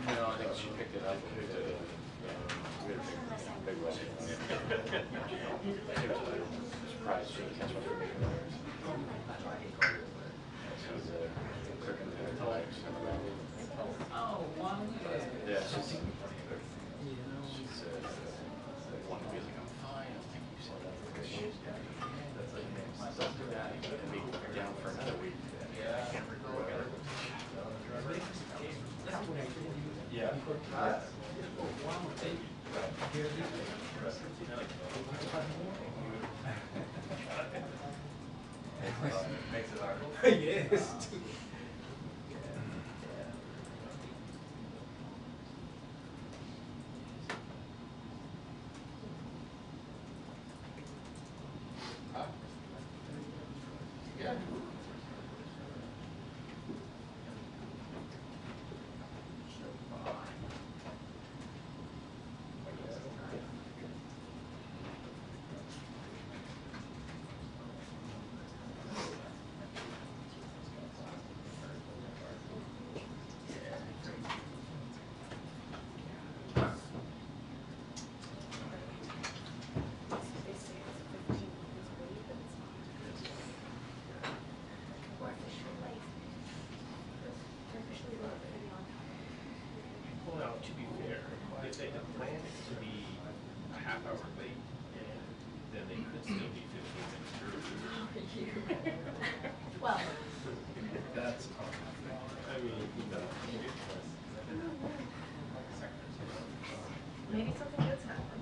No, I think she picked it up. Big one. Surprised she didn't catch one for me. Yeah, she's one to be like, I'm fine. I think you said that because she's down for another week. I can't remember. Yeah. Makes it hard. Yes. Yeah. Well, to be fair, if they had planned it to be a half hour late, then they could still be 15 minutes early. Well, That's I mean, maybe something good's happening.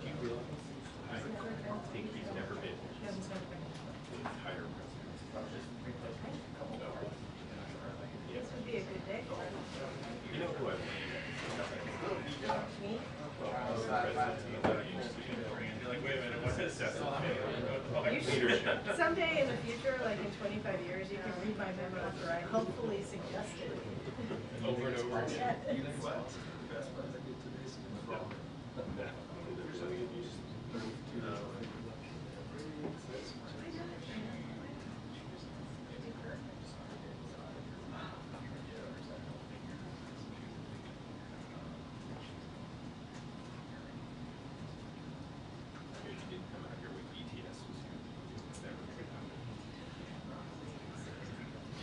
do you realize? I think he's never been higher president. This would be a good day for it. You know who I Me? You're like, wait a minute, what's this? You should, someday in the future, like in 25 years, you can read my memo after I hopefully suggested. Over and over again.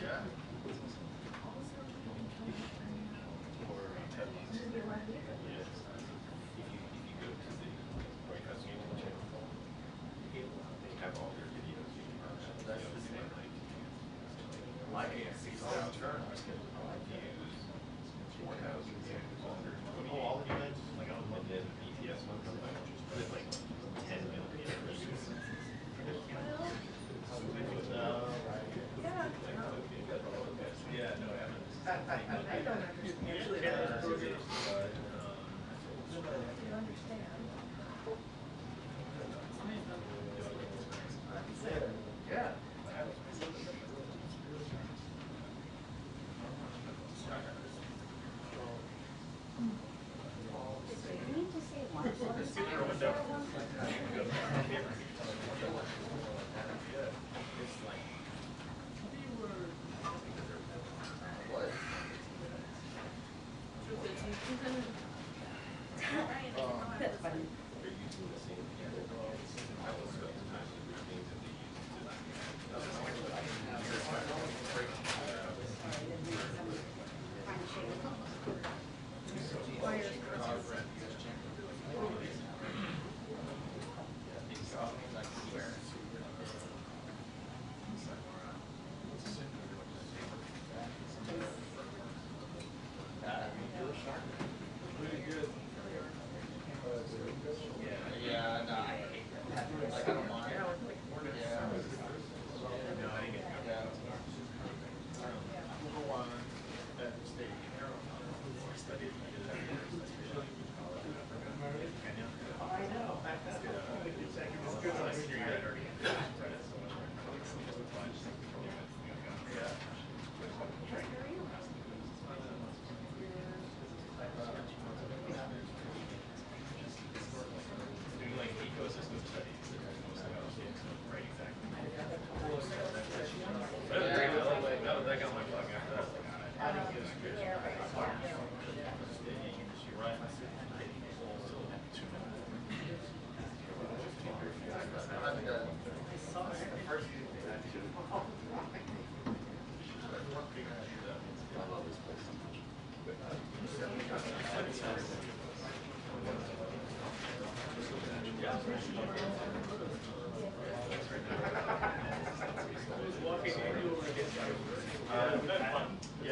yeah. My ASC's down turn. I was getting Oh, all of you guys? Like, and then BTS one comes out with like 10 million. Yeah, no, I haven't. I don't understand. Usually I don't understand. Yeah. You need to say one. What?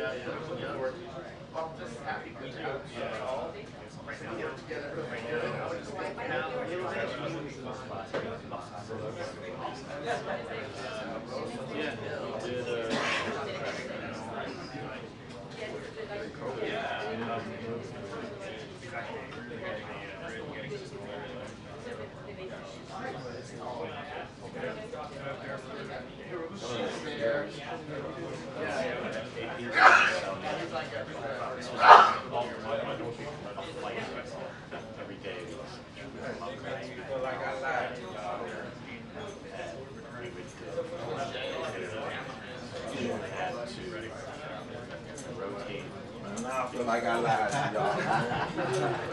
Well, I'm just happy because you're all get together. Every day I feel like I lied to y'all.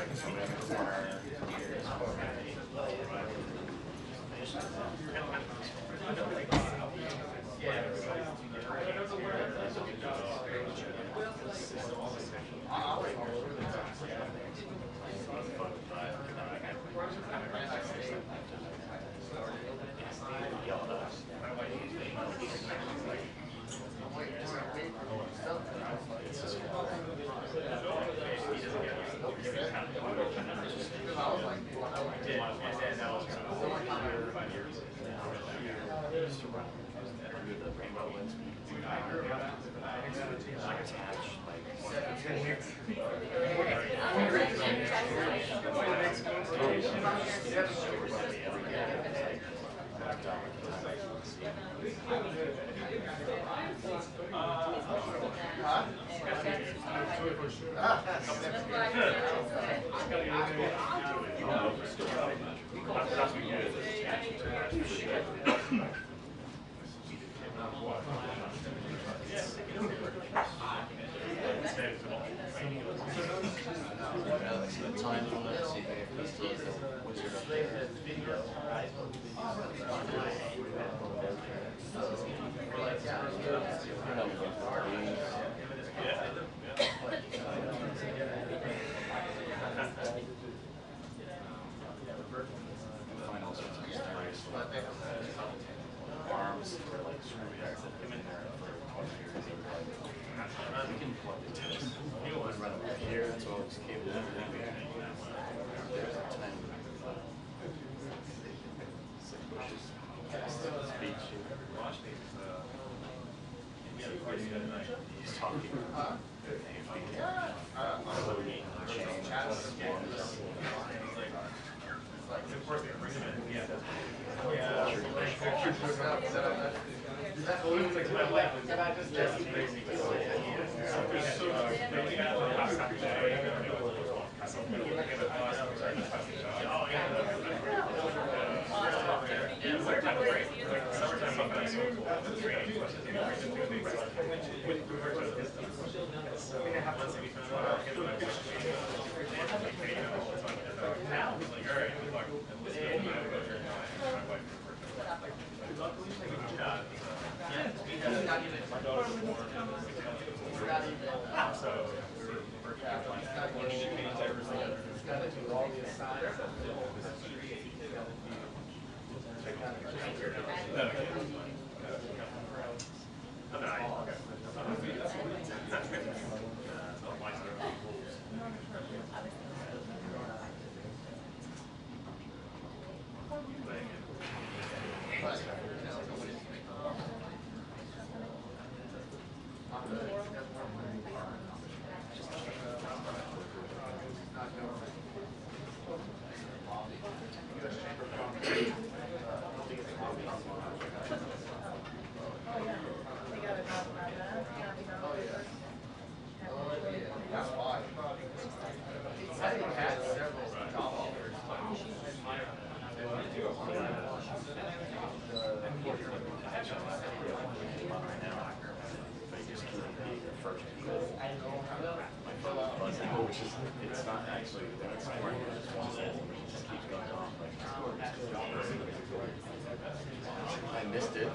I missed it.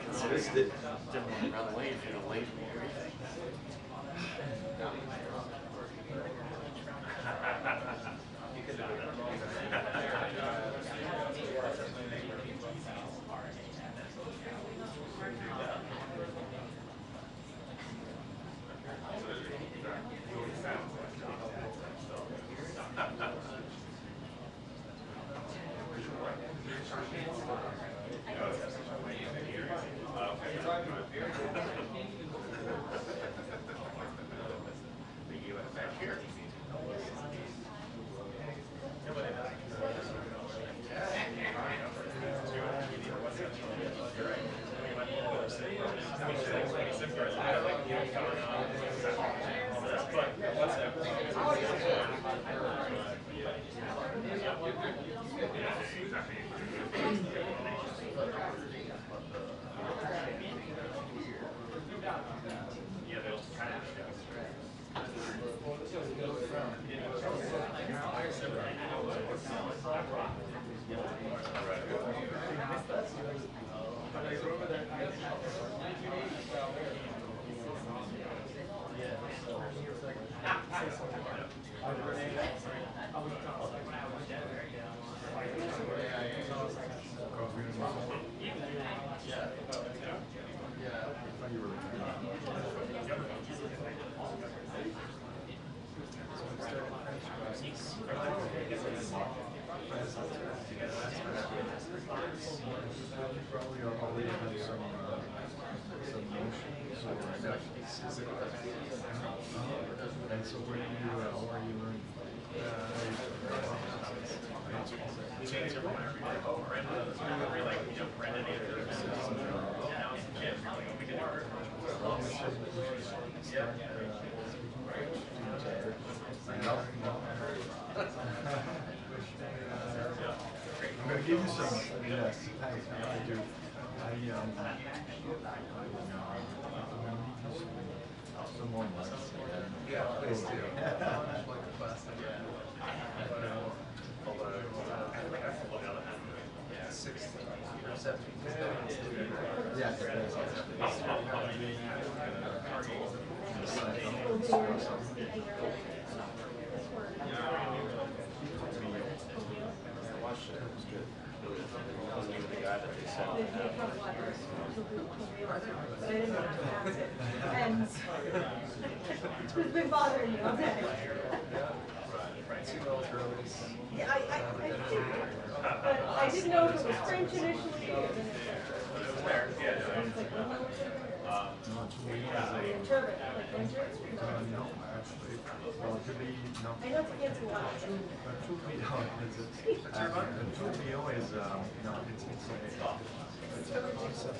Didn't want to run late if you're late for everything. And so where do you, where are you learning? I'm going to give you some, yes, thanks, I do. Some more months. Yeah, please do. Yes, it is. The guy that they saw. But I didn't know to pronounce it. And it's been bothering me all day. Yeah, I did. But I didn't know if it was French initially. Or then it's like, what was it? Turbot, like winter? No, actually, well, it could be, no. I know it's against a lot. Turbio is, no, it's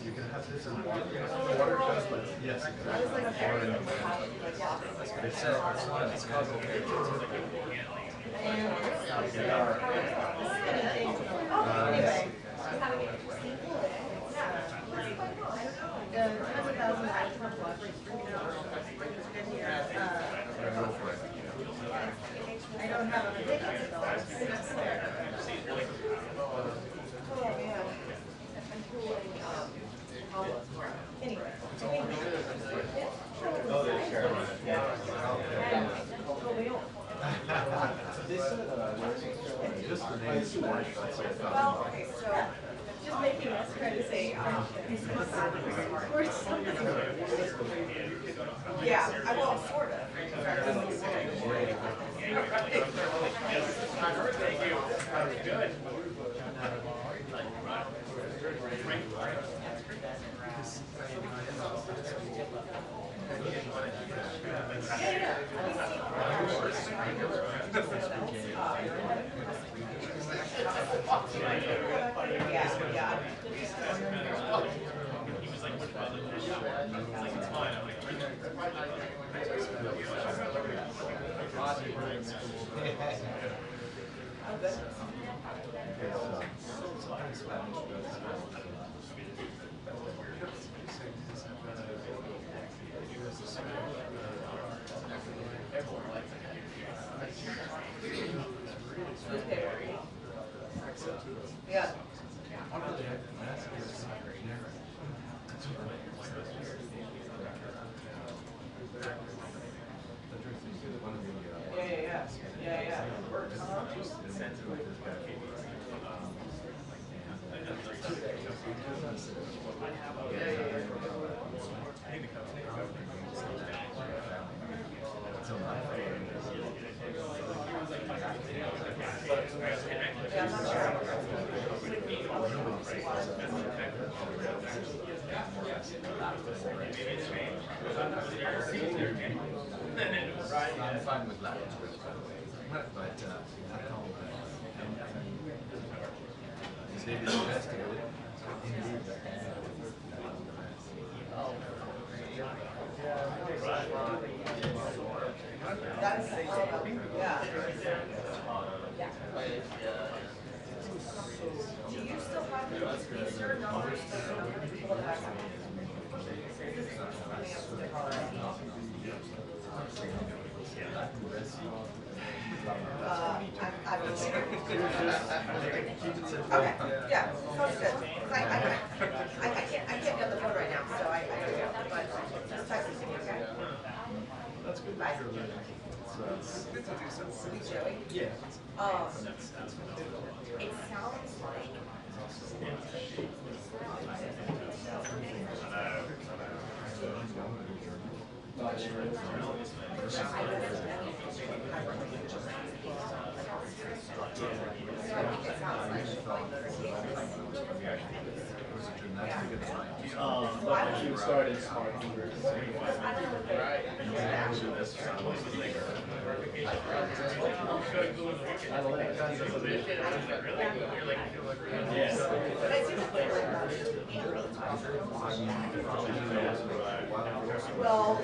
you can have this in water just, but yes, I was like, exactly. It's called anyway, I'm having an interesting day. Yeah. The 100,000 I come up with. I don't have a ridiculous dollars. Oh, man. I'm cool. Anyway. Oh, there's Carolina. just the name. Well, okay, so just making us try to say or something. Yeah, I will sort of. Thank you. Good. Yeah. I'm fine with Latin, but not home. They investigated. That's, yeah. Do you still have these your numbers for the number of people that have? I'm okay, yeah, sounds good. I can't be on the phone right now, so but just text it to me, okay? That's good. Bye. Joey? Yeah. It sounds like. She would start in smart numbers. Well,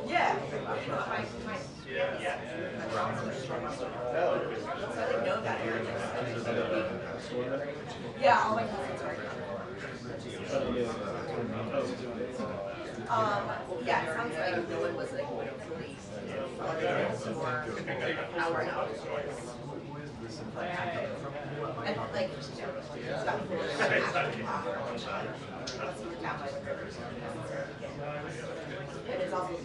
yeah. So I didn't know that. Yeah, all my cousins are. Yeah, it sounds like no one was like really more our knowledge. And like, it's got down by the river. It is also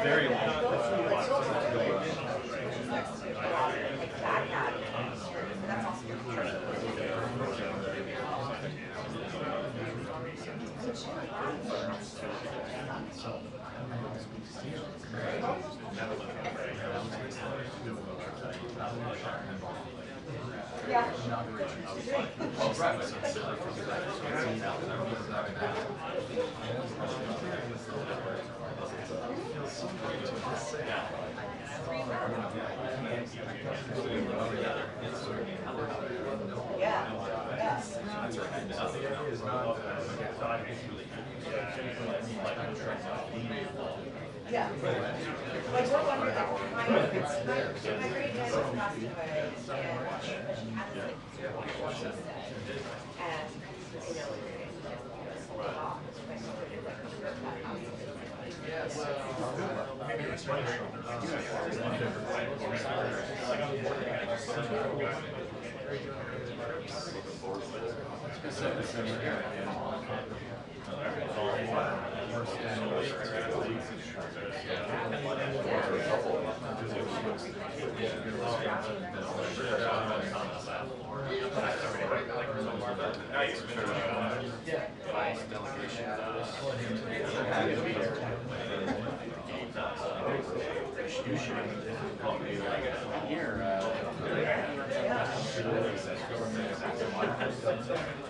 Very long. Yeah. Like we're wondering, like, my great grandmother passed away, and she had like what she said, and you know,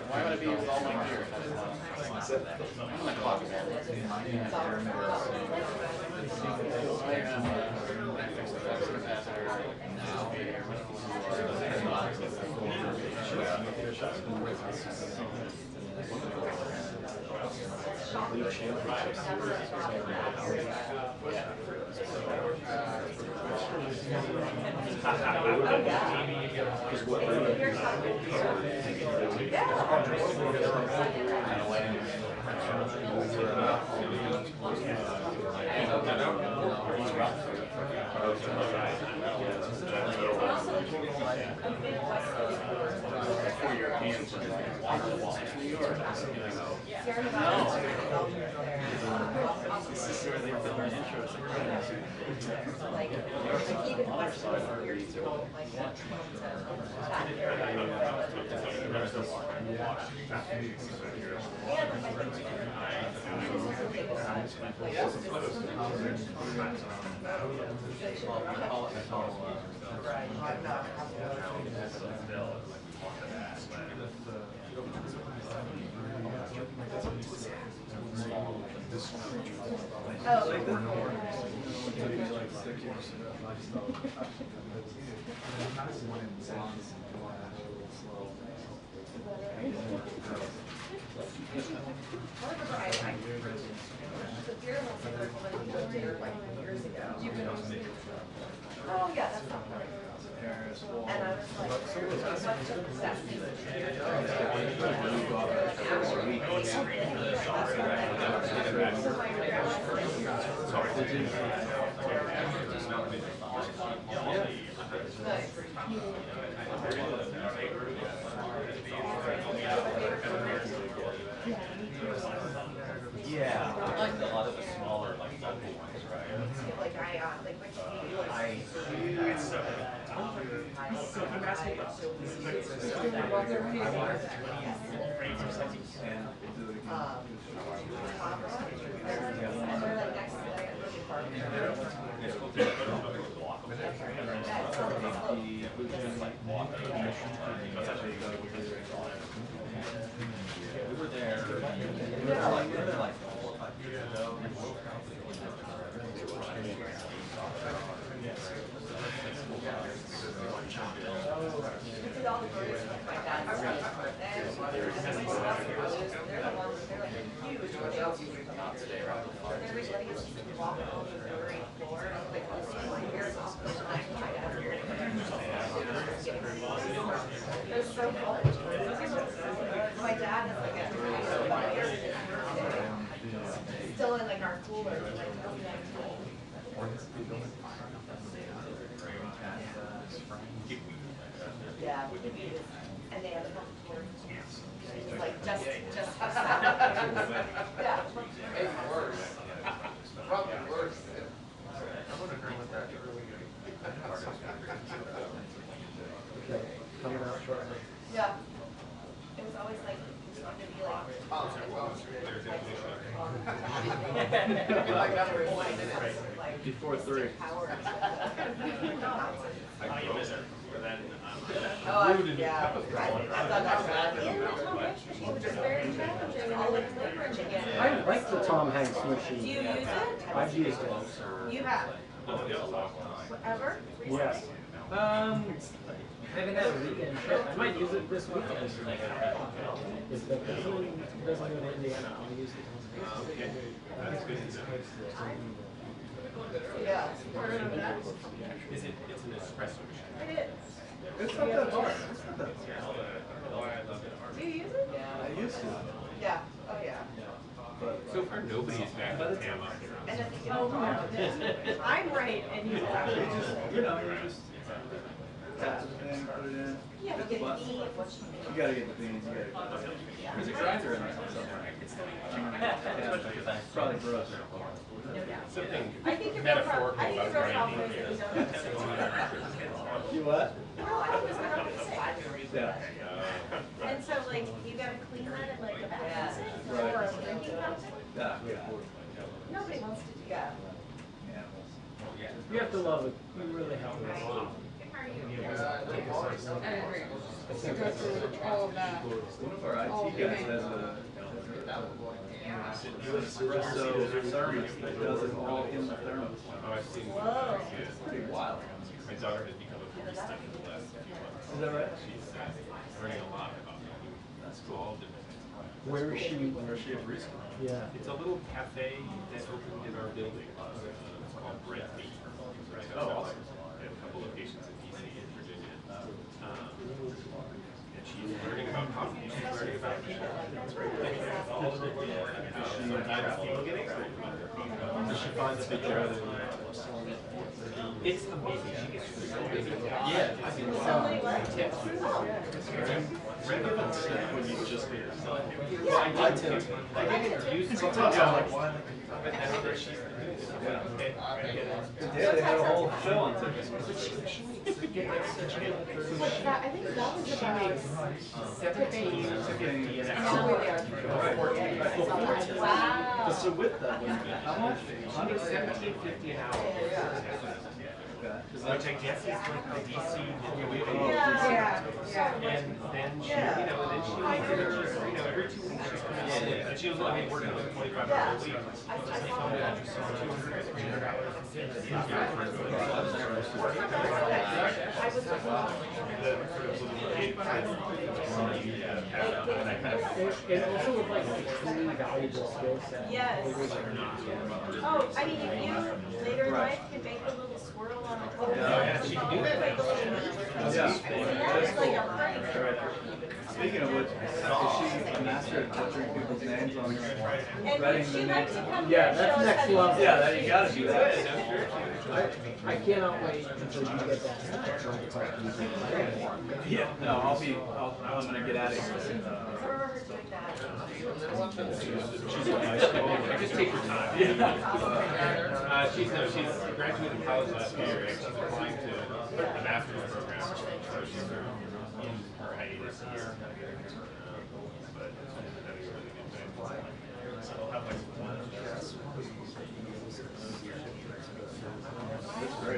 Why would I be with all my gear? I'm the clock man. Oh, yeah, that's not funny. And I was like, what's the best thing Yeah, like a lot of the smaller, like local ones, right? like We were there, like 4 or 5 years ago. My dad is like still in like our cooler. Yeah, and they have a like just yeah. It's worse. Probably worse. I would agree with that earlier. Okay, coming out shortly. Yeah. It was always like, it's going to be like, like number 20 minutes, like Before 3. hours. Oh, Yeah. I thought that was bad. It was just very challenging. All like leveraging it. I like the Tom Hanks Do machine. you use it? I've used it. You have? Ever? Yes. I haven't had a weekend trip. I might use it this weekend. If the person doesn't go to Indiana, I'll use it. Yeah. Is it, it's an espresso machine? It is. It's not that hard. Do you use it? I used to. Yeah. Oh, yeah. So far, nobody's back in Tam up here. And if you Oh, don't, I'm right, and you are. You just tap the thing, put it in. yeah, but get the bean, what's You gotta get the beans, you gotta get There's a grinder in there somewhere. Yeah, probably gross. Something I think the real problem, I think the real problem is that we don't have to say. You what? No, I think it's not to say. Yeah. And so like, you gotta clean that at like a bathroom sink Right. or a drinking fountain. Yeah. Nobody wants to do that. You have to love it. You really have to. How are you? I agree. To go through all of that. One of our IT guys has a espresso thermos that does it all in the thermos. Oh, I've seen. Whoa. It's pretty wild. My daughter has become a barista for the last few months. Is that right? She's learning a lot about That's cool. all different things. Where is she? Where is she a barista? Yeah. It's a little cafe that opened in our building. It's called Bread Meat. Right Oh, awesome. They have a couple locations in DC and Virginia. And she's learning about coffee. She's learning about all of it. Does she find the picture out of It's amazing. She gets so busy. Yeah, I mean, Tips. when you just made yourself. I tip. Sometimes I'm like, why? But that's where she's Yeah, they had a whole show on tips. What's that? I think that was about 17 to 50 an now hour. we are. But Wow. so with that, how much? 17.50 an hour. Which I guess is like the DC minimum wage. Yeah. And then she, then she was, every 2 weeks she's coming in. And she was only working like 25 hours a week. And also with like extremely valuable skill set. Yes. Oh, I mean, if you later in life can make a little swirl on a cold. Yeah, she can do that. Like a little meat. Yeah. That's like a party. Speaking of which, is she a master at butchering people's names on her? And Writing would the you like to names? come Yeah, here and that's show us next how to level. use Yeah, it? that you gotta do that. I cannot wait until you get that. Yeah, no, I'm gonna get out of here. I remember her doing that. Just take your time. Yeah. She's graduated college last year. She's applying to the master's program. So she's in her hiatus here. But having a really good time. So I'll have like That's great.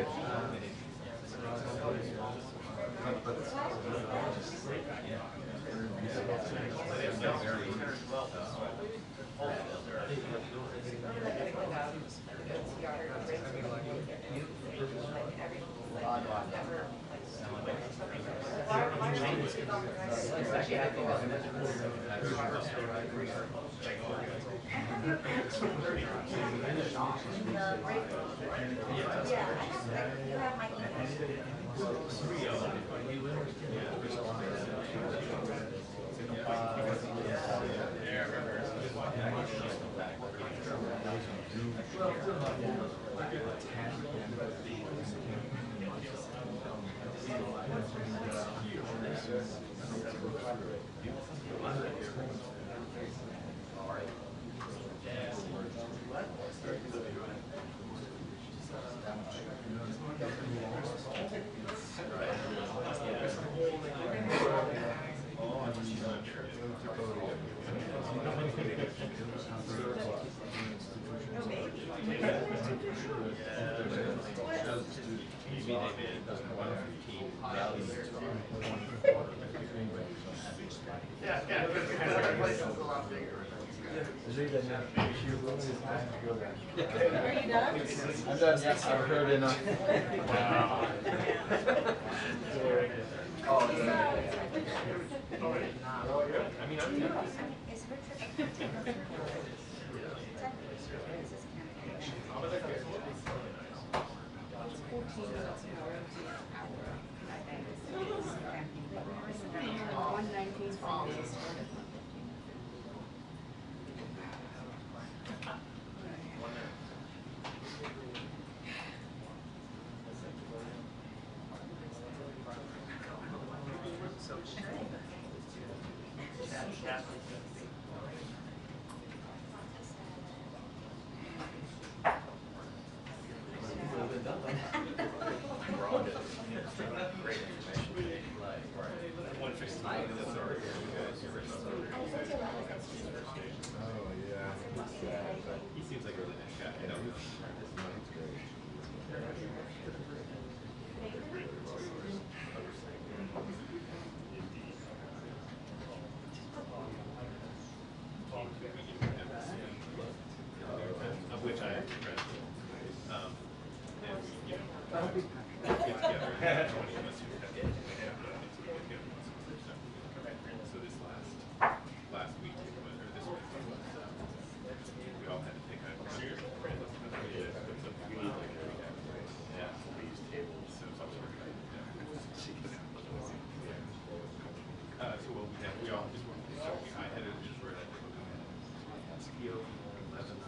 Are you done? I'm done, yes, I've heard enough. wow. I mean, he seems like a really nice guy. us who have so this last week or this week we all had to take a serious random we use tables so we all just worked so I had to just write that Ethiopia, Lebanon,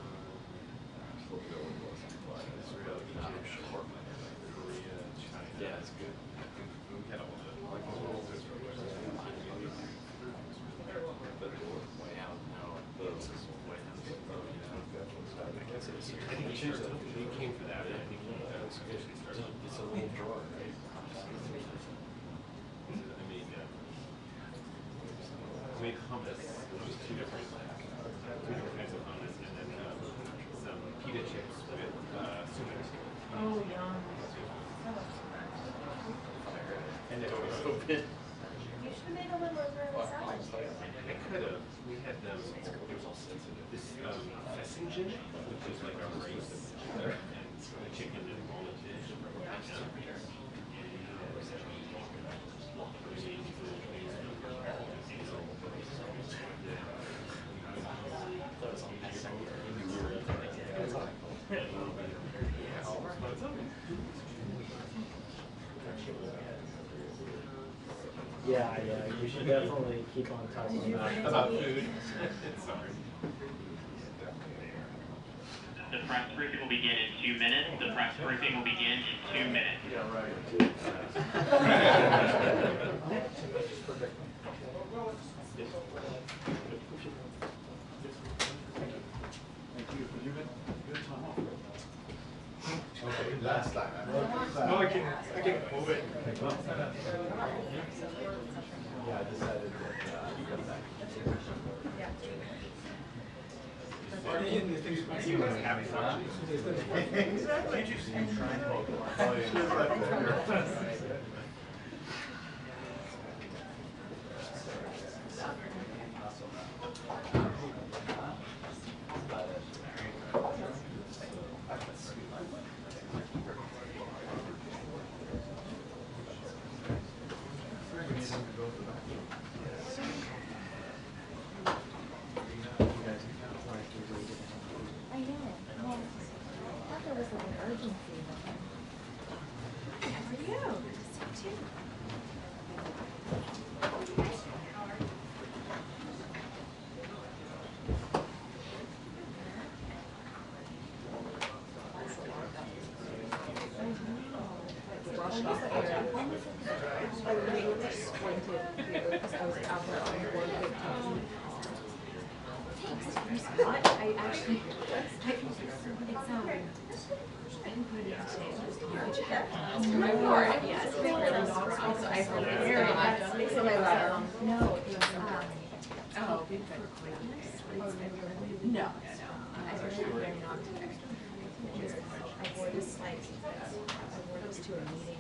Israel, Egypt, Korea, China. Yeah, that's good. We had all the I think he came for that. I think he officially started. It's a little drawer, right? I made hummus, which is two different kinds of hummus, and then some pita chips with sumac. Oh, yum. And it was open. You should have made a little Israeli salad. I could have. We had this Essingen, which is like a rice and a chicken and walnut dish. Yeah, you should definitely keep on top of that. About food. Sorry. The press briefing will begin in 2 minutes. The press briefing will begin in 2 minutes. Yeah, right. Thank you. Did you get good time off? Okay, last time. No, I can move it. Yeah, I decided that you come back. You must have fun. Exactly. Can't you see him trying to hold it? I know. Well, I thought there was like an urgency. How are you? Good to see you too. I actually, my ward, yes. No, it's, oh, no, I very not today. I wore this, like, I wore those to a meeting.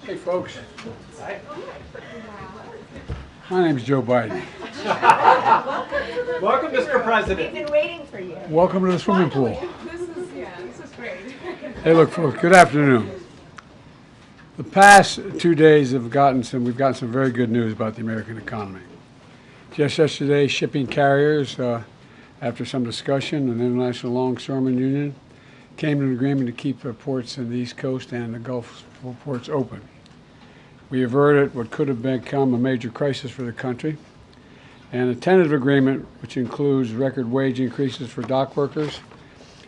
Hey folks, my name's Joe Biden. Welcome, Mr. President. We've been waiting for you. Welcome to the swimming pool. This is great. Hey look folks, good afternoon. The past 2 days we've gotten some very good news about the American economy. Just yesterday, shipping carriers, after some discussion, an International Longshoremen Union came to an agreement to keep the ports in the East Coast and the Gulf ports open. We averted what could have become a major crisis for the country, and a tentative agreement which includes record wage increases for dock workers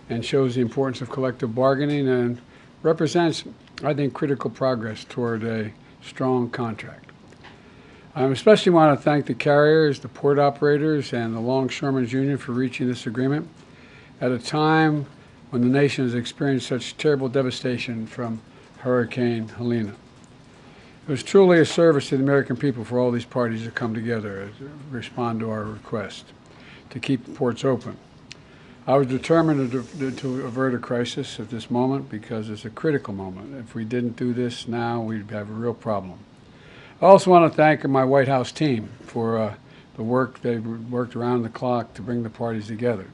and shows the importance of collective bargaining and represents, I think, critical progress toward a strong contract. I especially want to thank the carriers, the port operators, and the Longshoremen's Union for reaching this agreement at a time when the nation has experienced such terrible devastation from Hurricane Helene. It was truly a service to the American people for all these parties to come together to respond to our request to keep the ports open. I was determined to avert a crisis at this moment because it's a critical moment. If we didn't do this now, we'd have a real problem. I also want to thank my White House team for the work. They worked around the clock to bring the parties together.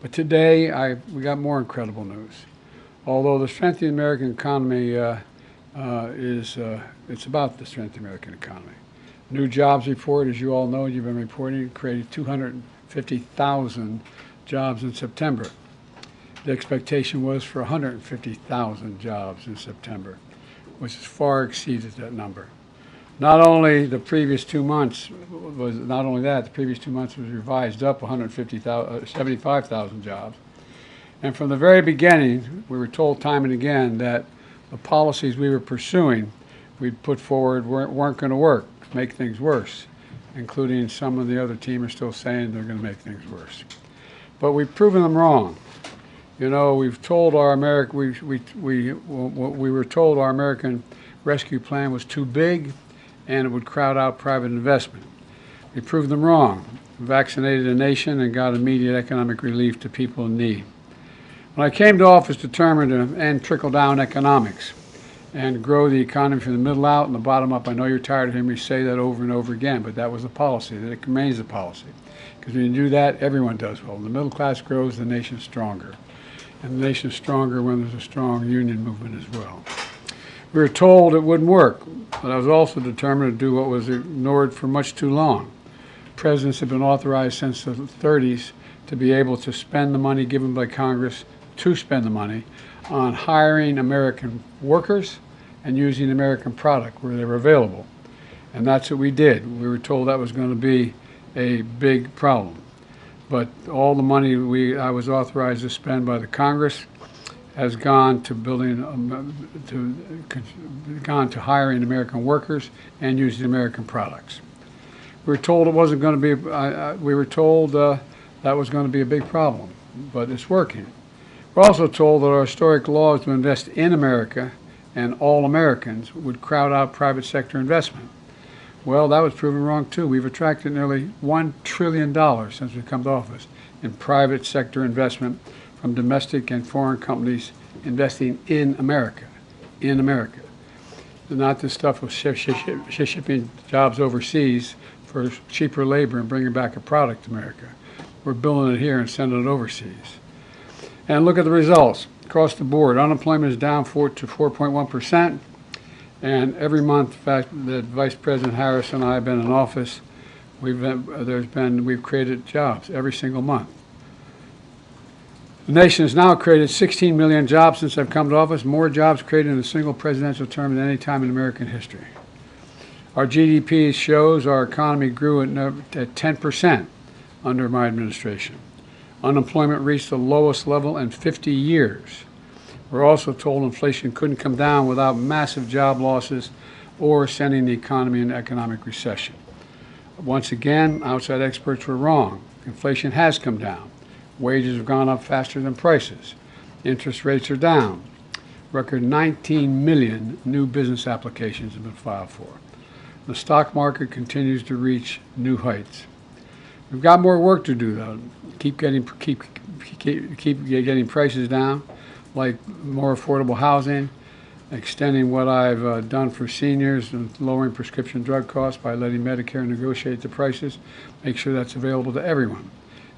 But today, we got more incredible news. Although the strength of the American economy it's about the strength of the American economy. New jobs report, as you all know, you've been reporting, created 250,000 jobs in September. The expectation was for 150,000 jobs in September, which has far exceeded that number. Not only the previous 2 months was the previous 2 months was revised up 75,000 jobs. And from the very beginning, we were told time and again that the policies we were pursuing, we'd put forward weren't going to work, make things worse, including some of the other team are still saying they're going to make things worse. But we've proven them wrong. You know, we've told our we were told our American rescue plan was too big and it would crowd out private investment. We proved them wrong. We vaccinated a nation and got immediate economic relief to people in need. When I came to office determined to end trickle-down economics and grow the economy from the middle out and the bottom up, I know you're tired of hearing me say that over and over again, but that was the policy, that it remains the policy. Because when you do that, everyone does well. When the middle class grows, the nation's stronger. And the nation's stronger when there's a strong union movement as well. We were told it wouldn't work, but I was also determined to do what was ignored for much too long. Presidents have been authorized since the 30s to be able to spend the money given by Congress to spend the money on hiring American workers and using American product where they were available. And that's what we did. We were told that was going to be a big problem. But all the money I was authorized to spend by the Congress has gone to hiring American workers and using American products. We were told it wasn't going to be. We were told that was going to be a big problem, but it's working. We're also told that our historic laws to invest in America and all Americans would crowd out private sector investment. Well, that was proven wrong too. We've attracted nearly $1 trillion since we've come to office in private sector investment from domestic and foreign companies investing in America, and not this stuff of shipping jobs overseas for cheaper labor and bringing back a product to America. We're building it here and sending it overseas. And look at the results. Across the board, unemployment is down to 4.1%. And every month, in fact, that Vice President Harris and I have been in office, we've created jobs every single month. The nation has now created 16 million jobs since I've come to office, more jobs created in a single presidential term than any time in American history. Our GDP shows our economy grew at 10% under my administration. Unemployment reached the lowest level in 50 years. We're also told inflation couldn't come down without massive job losses or sending the economy into economic recession. Once again, outside experts were wrong. Inflation has come down. Wages have gone up faster than prices. Interest rates are down. Record 19 million new business applications have been filed for. The stock market continues to reach new heights. We've got more work to do, though. Keep getting prices down, like more affordable housing, extending what I've done for seniors and lowering prescription drug costs by letting Medicare negotiate the prices, make sure that's available to everyone.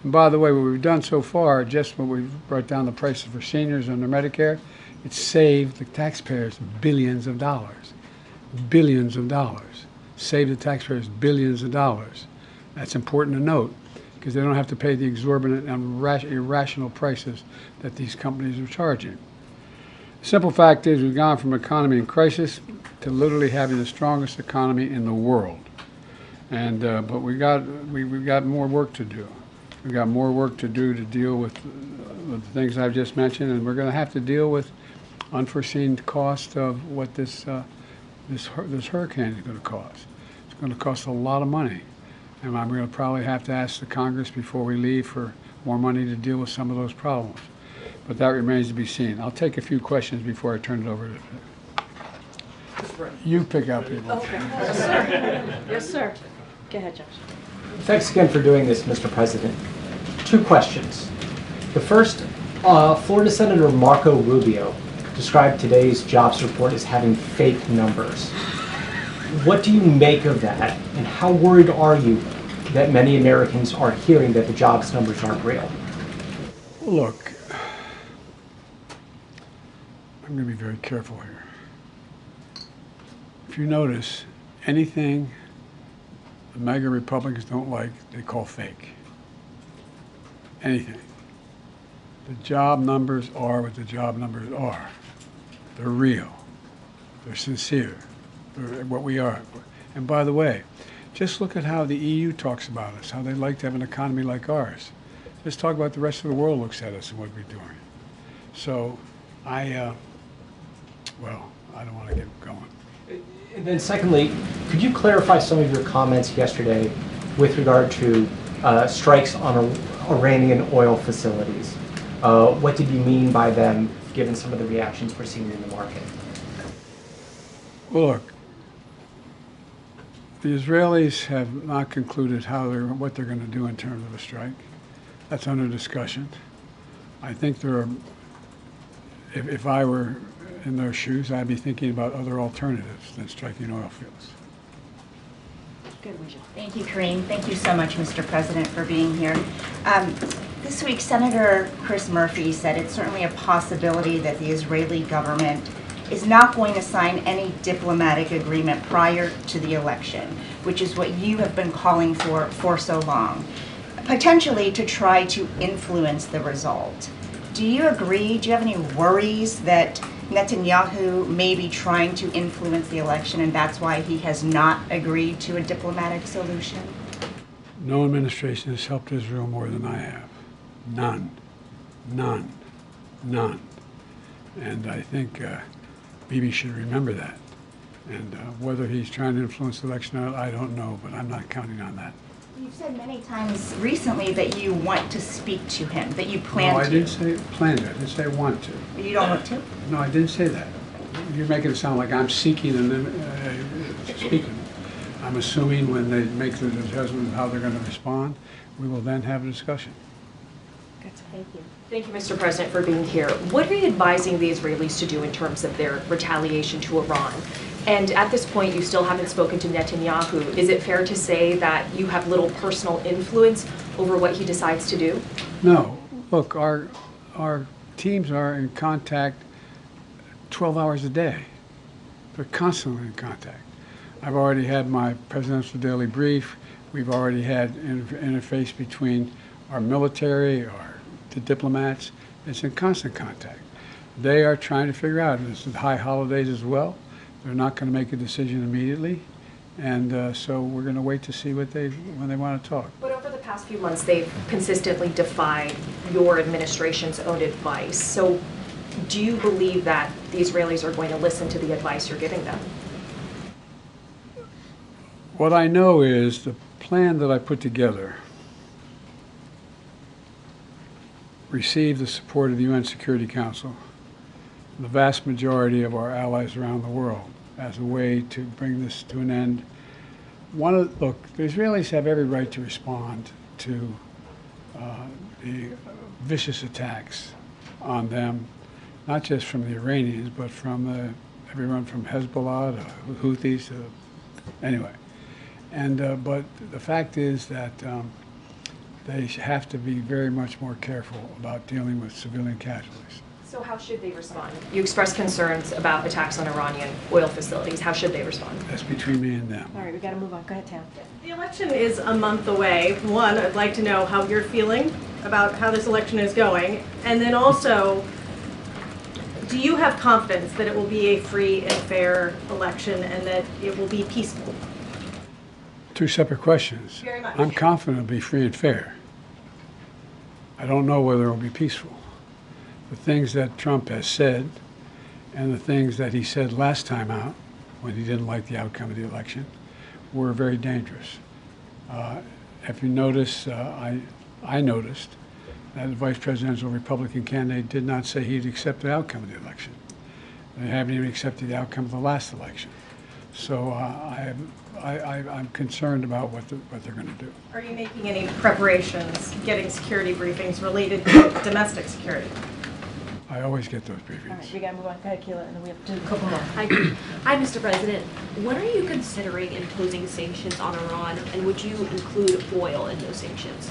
And by the way, what we've done so far, just when we brought down the prices for seniors under Medicare, it saved the taxpayers billions of dollars. Billions of dollars. Saved the taxpayers billions of dollars. That's important to note, because they don't have to pay the exorbitant and irrational prices that these companies are charging. The simple fact is we've gone from economy in crisis to literally having the strongest economy in the world. And but we've got more work to do. We've got more work to do to deal with the things I've just mentioned, and we're going to have to deal with unforeseen cost of what this hurricane is going to cost. It's going to cost a lot of money. And I'm going to probably have to ask the Congress before we leave for more money to deal with some of those problems. But that remains to be seen. I'll take a few questions before I turn it over to you. Pick out people. Okay. Yes, sir. Yes, sir. Go ahead, Josh. Thanks again for doing this, Mr. President. 2 questions. The first, Florida Senator Marco Rubio described today's jobs report as having fake numbers. What do you make of that, and how worried are you that many Americans are hearing that the jobs numbers aren't real? Look, I'm going to be very careful here. If you notice, anything the MAGA Republicans don't like, they call fake. Anything. The job numbers are what the job numbers are. They're real. They're sincere. They're what we are. And by the way, just look at how the EU talks about us, how they like to have an economy like ours. Just talk about the rest of the world looks at us and what we're doing. So well, I don't want to get going. And then secondly, could you clarify some of your comments yesterday with regard to strikes on Iranian oil facilities? What did you mean by them, given some of the reactions we're seeing in the market? Well, look, the Israelis have not concluded what they're going to do in terms of a strike. That's under discussion. I think there are, if I were in their shoes, I'd be thinking about other alternatives than striking oil fields. Thank you, Karine. Thank you so much, Mr. President, for being here. This week, Senator Chris Murphy said it's certainly a possibility that the Israeli government is not going to sign any diplomatic agreement prior to the election, which is what you have been calling for so long, potentially to try to influence the result. Do you agree? Do you have any worries that Netanyahu may be trying to influence the election and that's why he has not agreed to a diplomatic solution? No administration has helped Israel more than I have. None. None. None. And I think Bibi should remember that. And whether he's trying to influence the election or not, I don't know, but I'm not counting on that. You've said many times recently that you want to speak to him, that you plan to. No, I didn't say plan to. I didn't say want to. You don't want to? No, I didn't say that. You're making it sound like I'm seeking and then speaking. I'm assuming when they make the judgment of how they're going to respond, we will then have a discussion. Thank you. Thank you, Mr. President, for being here. What are you advising the Israelis to do in terms of their retaliation to Iran? And at this point, you still haven't spoken to Netanyahu. Is it fair to say that you have little personal influence over what he decides to do? No. Look, our teams are in contact 12 hours a day. They're constantly in contact. I've already had my presidential daily brief. We've already had interface between our military, the diplomats. It's in constant contact. They are trying to figure out, and this is high holidays as well. They're not going to make a decision immediately, and so we're going to wait to see when they want to talk. But over the past few months, they've consistently defied your administration's own advice. So do you believe that the Israelis are going to listen to the advice you're giving them? What I know is the plan that I put together received the support of the UN Security Council, the vast majority of our allies around the world, as a way to bring this to an end. Look, the Israelis have every right to respond to the vicious attacks on them, not just from the Iranians, but from everyone from Hezbollah to Houthis to anyway. And but the fact is that they have to be very much more careful about dealing with civilian casualties. So how should they respond? You expressed concerns about attacks on Iranian oil facilities. How should they respond? That's between me and them. All right, we got to move on. Go ahead, Tam. The election is a month away. One, I'd like to know how you're feeling about how this election is going. And then also, do you have confidence that it will be a free and fair election and that it will be peaceful? Two separate questions. Very much. I'm confident it'll be free and fair. I don't know whether it'll be peaceful. The things that Trump has said and the things that he said last time out when he didn't like the outcome of the election were very dangerous. If you notice, I noticed that the vice presidential Republican candidate did not say he'd accept the outcome of the election. They haven't even accepted the outcome of the last election. So I'm concerned about what they're going to do. Are you making any preparations, getting security briefings related to domestic security? I always get those briefings. All right, we gotta move on. Go ahead, Keila, and then we have to do a couple more. Hi, Mr. President. When are you considering imposing sanctions on Iran, and would you include oil in those sanctions?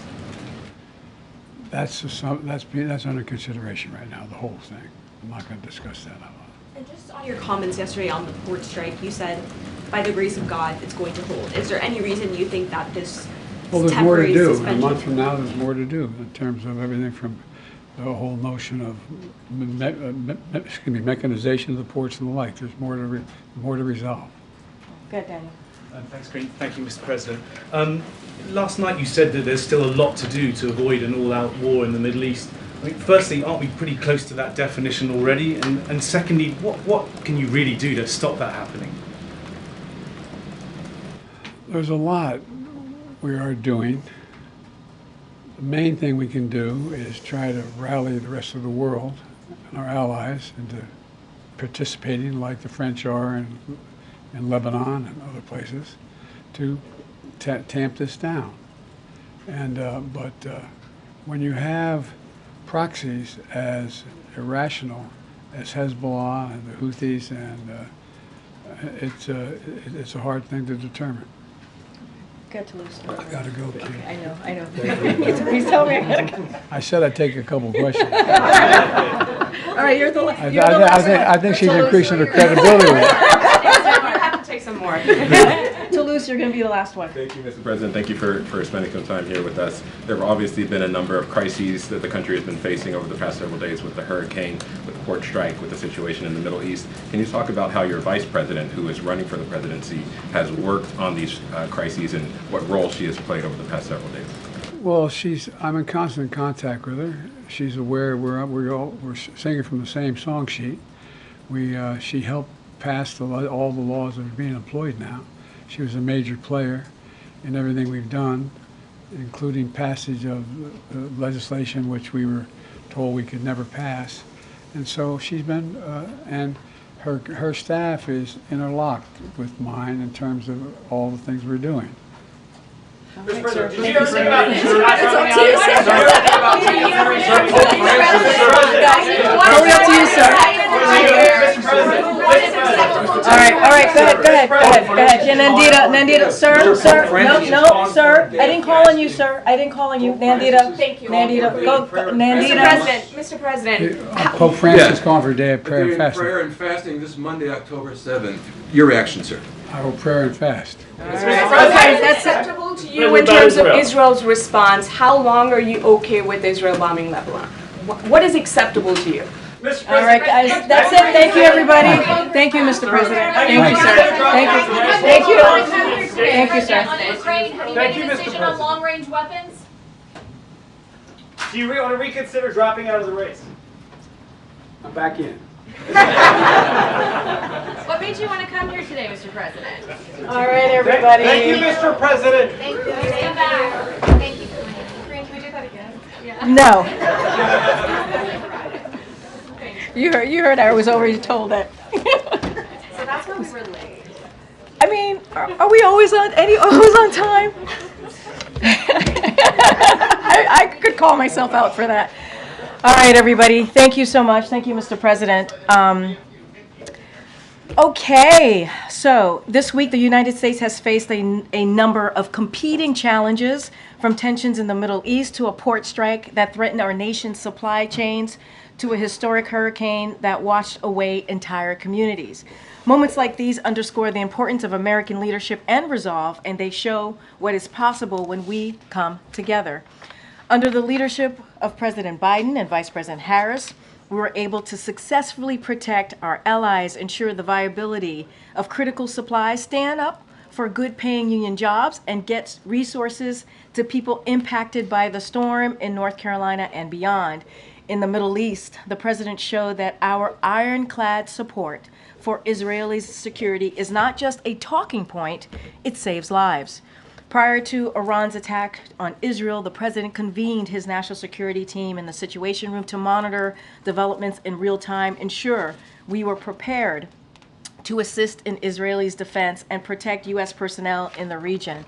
That's under consideration right now, the whole thing. I'm not going to discuss that out loud. And just on your comments yesterday on the port strike, you said, by the grace of God, it's going to hold. Is there any reason you think that this Well, there's more to temporary do. suspension? A month from now, there's more to do in terms of everything from the whole notion of mechanization of the ports and the like. There's more to resolve. Go ahead, Daniel. Thanks, Karine. Thank you, Mr. President. Last night you said that there's still a lot to do to avoid an all-out war in the Middle East. I mean, firstly, aren't we pretty close to that definition already? And secondly, what can you really do to stop that happening? There's a lot we are doing. The main thing we can do is try to rally the rest of the world and our allies into participating like the French are in Lebanon and other places to tamp this down. And but when you have proxies as irrational as Hezbollah and the Houthis, and it's a hard thing to determine. Go to Lucy. I gotta go, Keith. I know. He's telling me I gotta go. I said I'd take a couple questions. All right, you're the last. I think she's increasing her credibility with it. You have to take some more. Toulouse, you're going to be the last one. Thank you, Mr. President. Thank you for spending some time here with us. There have obviously been a number of crises that the country has been facing over the past several days with the hurricane, with the port strike, with the situation in the Middle East. Can you talk about how your vice president, who is running for the presidency, has worked on these crises and what role she has played over the past several days? Well, I'm in constant contact with her. She's aware we're singing from the same song sheet. She helped pass all the laws that are being employed now. She was a major player in everything we've done, including passage of legislation which we were told we could never pass. And so she's been, and her staff is interlocked with mine in terms of all the things we're doing. Mr. President, did you ever think about this? Totally up to you, sir. All right, go ahead. Nandita, sir, no, sir. I didn't call on you, sir. I didn't call on you. Nandita, Thank you. Go, Nandita. Mr. President. Pope Francis calling for a day of prayer and fasting. Prayer and fasting this Monday, October 7th. Your reaction, sir? I will prayer and fast. Okay, that's acceptable to you in terms of Israel's response. How long are you okay with Israel bombing Lebanon? What is acceptable to you? All right, guys, that's it. Thank you, everybody. Thank you, Mr. President. Thank you, sir. Thank you, sir. Ukraine, have you made a decision on long-range weapons? Do you want to reconsider dropping out of the race? I'm back in. What made you want to come here today, Mr. President? All right, everybody. Thank you, Mr. President. Thank you. Stand back. Thank you. Karine, can we do that again? Yeah. No. You heard I was already told that. So that's why we were late. I mean, are we always on time? I could call myself out for that. All right, everybody. Thank you so much. Thank you, Mr. President. Okay, so this week the United States has faced a number of competing challenges, from tensions in the Middle East to a port strike that threatened our nation's supply chains to a historic hurricane that washed away entire communities. Moments like these underscore the importance of American leadership and resolve, and they show what is possible when we come together. Under the leadership of President Biden and Vice President Harris, we were able to successfully protect our allies, ensure the viability of critical supplies, stand up for good-paying union jobs, and get resources to people impacted by the storm in North Carolina and beyond. In the Middle East, the president showed that our ironclad support for Israelis' security is not just a talking point, it saves lives. Prior to Iran's attack on Israel, the president convened his national security team in the Situation Room to monitor developments in real time, ensure we were prepared to assist in Israelis' defense and protect U.S. personnel in the region.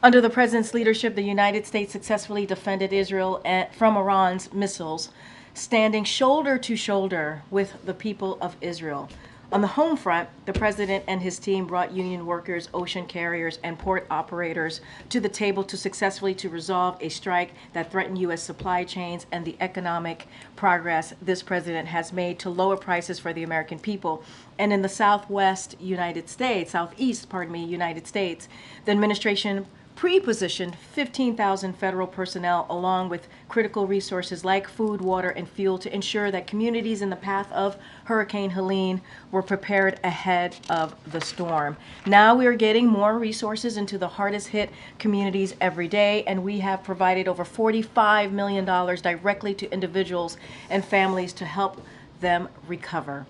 Under the President's leadership, the United States successfully defended Israel from Iran's missiles, standing shoulder to shoulder with the people of Israel. On the home front, the President and his team brought union workers, ocean carriers, and port operators to the table to resolve a strike that threatened U.S. supply chains and the economic progress this President has made to lower prices for the American people. And in the southeast United States, the administration pre-positioned 15,000 federal personnel along with critical resources like food, water, and fuel to ensure that communities in the path of Hurricane Helene were prepared ahead of the storm. Now we are getting more resources into the hardest hit communities every day, and we have provided over $45 million directly to individuals and families to help them recover.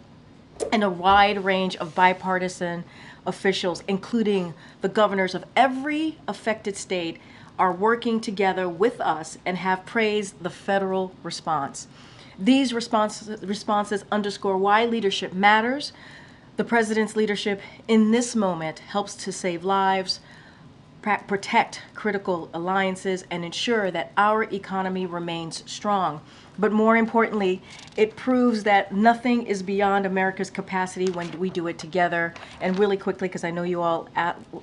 And a wide range of bipartisan officials, including the governors of every affected state, are working together with us and have praised the federal response. These responses underscore why leadership matters. The President's leadership in this moment helps to save lives, protect critical alliances, and ensure that our economy remains strong. But more importantly, it proves that nothing is beyond America's capacity when we do it together. And really quickly, because I know you all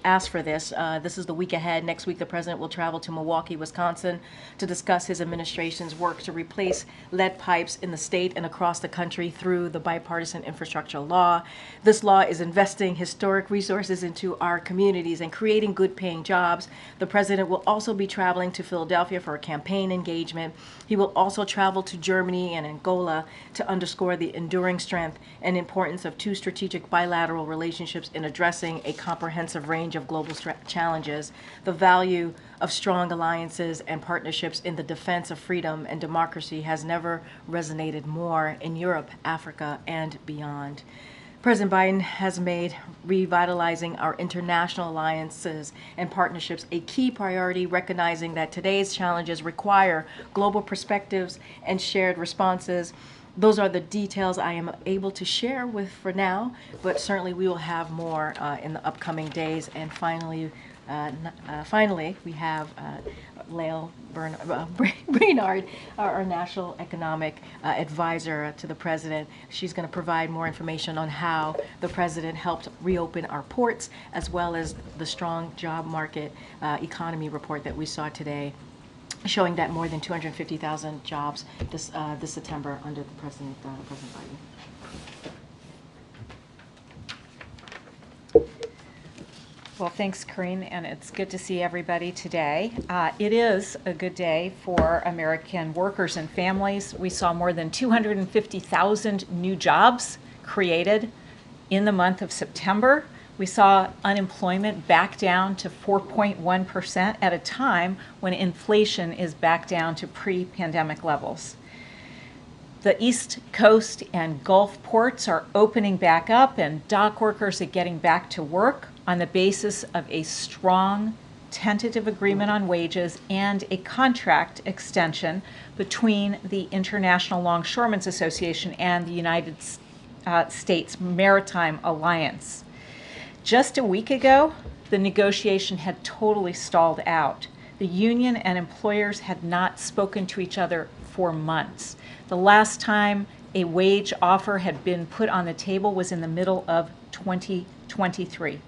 asked for this, this is the week ahead. Next week, the President will travel to Milwaukee, Wisconsin to discuss his administration's work to replace lead pipes in the state and across the country through the bipartisan infrastructure law. This law is investing historic resources into our communities and creating good-paying jobs. The President will also be traveling to Philadelphia for a campaign engagement. He will also travel to Germany and Angola to underscore the enduring strength and importance of two strategic bilateral relationships in addressing a comprehensive range of global challenges. The value of strong alliances and partnerships in the defense of freedom and democracy has never resonated more in Europe, Africa, and beyond. President Biden has made revitalizing our international alliances and partnerships a key priority, recognizing that today's challenges require global perspectives and shared responses. Those are the details I am able to share with for now, but certainly we will have more in the upcoming days. And finally, we have Lael Brainard, our National Economic Advisor to the President. She's going to provide more information on how the President helped reopen our ports, as well as the strong job market economy report that we saw today, showing that more than 250,000 jobs this September under the President Biden. Well, thanks, Karine, and it's good to see everybody today. It is a good day for American workers and families. We saw more than 250,000 new jobs created in the month of September. We saw unemployment back down to 4.1% at a time when inflation is back down to pre-pandemic levels. The East Coast and Gulf ports are opening back up, and dock workers are getting back to work on the basis of a strong tentative agreement on wages and a contract extension between the International Longshoremen's Association and the United States Maritime Alliance. Just a week ago, the negotiation had totally stalled out. The union and employers had not spoken to each other for months. The last time a wage offer had been put on the table was in the middle of 2023.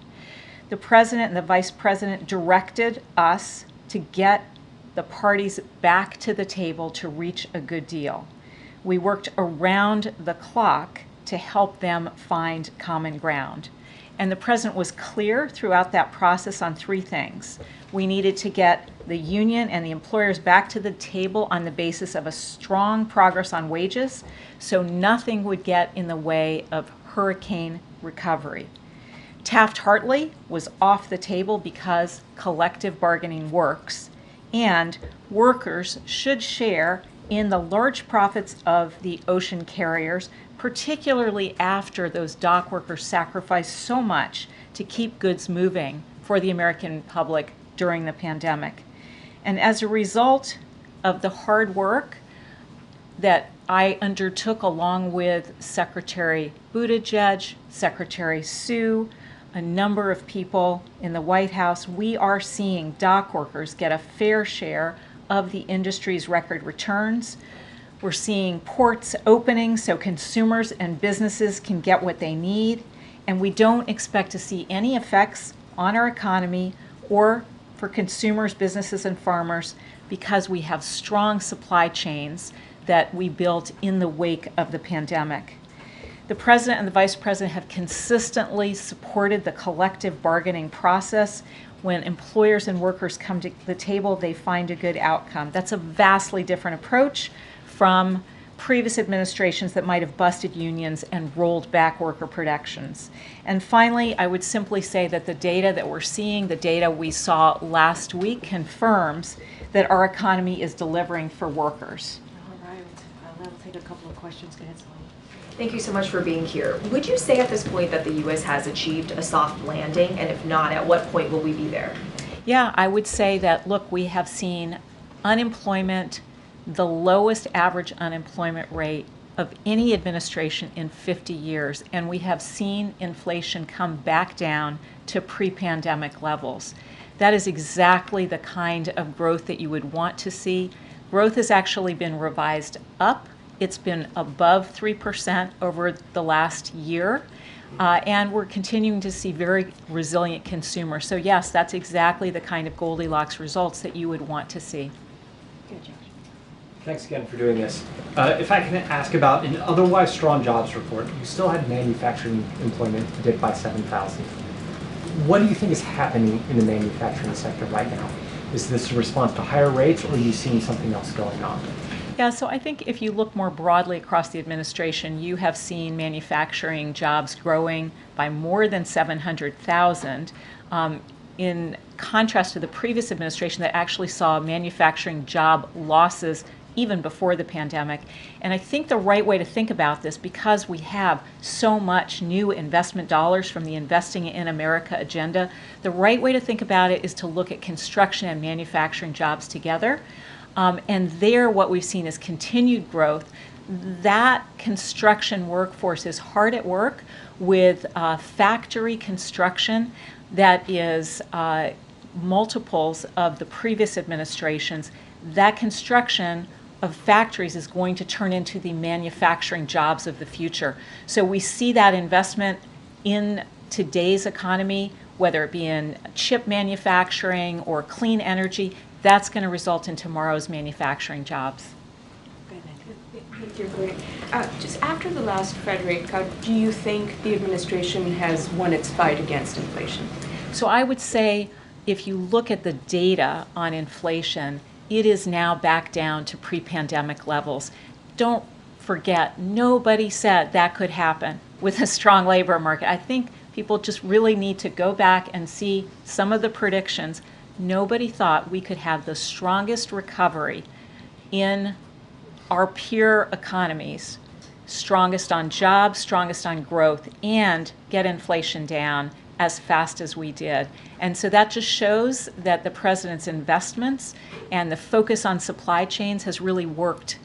The President and the Vice President directed us to get the parties back to the table to reach a good deal. We worked around the clock to help them find common ground. And the President was clear throughout that process on three things. We needed to get the union and the employers back to the table on the basis of a strong progress on wages, so nothing would get in the way of hurricane recovery. Taft-Hartley was off the table because collective bargaining works, and workers should share in the large profits of the ocean carriers, particularly after those dock workers sacrificed so much to keep goods moving for the American public during the pandemic. And as a result of the hard work that I undertook, along with Secretary Buttigieg, Secretary Sue, a number of people in the White House, we are seeing dock workers get a fair share of the industry's record returns. We're seeing ports opening so consumers and businesses can get what they need, and we don't expect to see any effects on our economy or for consumers, businesses, and farmers because we have strong supply chains that we built in the wake of the pandemic. The President and the Vice President have consistently supported the collective bargaining process. When employers and workers come to the table, they find a good outcome. That's a vastly different approach from previous administrations that might have busted unions and rolled back worker protections. And finally, I would simply say that the data that we're seeing, the data we saw last week, confirms that our economy is delivering for workers. All right, that'll take a couple of questions. Go ahead, Sally. Thank you so much for being here. Would you say at this point that the U.S. has achieved a soft landing? And if not, at what point will we be there? Yeah, I would say that, look, we have seen unemployment, the lowest average unemployment rate of any administration in 50 years, and we have seen inflation come back down to pre-pandemic levels. That is exactly the kind of growth that you would want to see. Growth has actually been revised up. It's been above 3% over the last year, and we're continuing to see very resilient consumers. So yes, that's exactly the kind of Goldilocks results that you would want to see. Good, Josh. Thanks again for doing this. If I can ask about an otherwise strong jobs report, you still had manufacturing employment dip by 7,000. What do you think is happening in the manufacturing sector right now? Is this a response to higher rates, or are you seeing something else going on? Yeah, so I think if you look more broadly across the administration, you have seen manufacturing jobs growing by more than 700,000. In contrast to the previous administration that actually saw manufacturing job losses even before the pandemic. And I think the right way to think about this, because we have so much new investment dollars from the Investing in America agenda, the right way to think about it is to look at construction and manufacturing jobs together. And there what we've seen is continued growth. That construction workforce is hard at work with factory construction that is multiples of the previous administrations. That construction of factories is going to turn into the manufacturing jobs of the future. So we see that investment in today's economy, whether it be in chip manufacturing or clean energy, that's going to result in tomorrow's manufacturing jobs. Thank you, great. Just after the last Fed rate cut, do you think the administration has won its fight against inflation? So I would say if you look at the data on inflation, it is now back down to pre-pandemic levels. Don't forget, nobody said that could happen with a strong labor market. I think people just really need to go back and see some of the predictions. Nobody thought we could have the strongest recovery in our peer economies, strongest on jobs, strongest on growth, and get inflation down as fast as we did. And so that just shows that the president's investments and the focus on supply chains has really worked.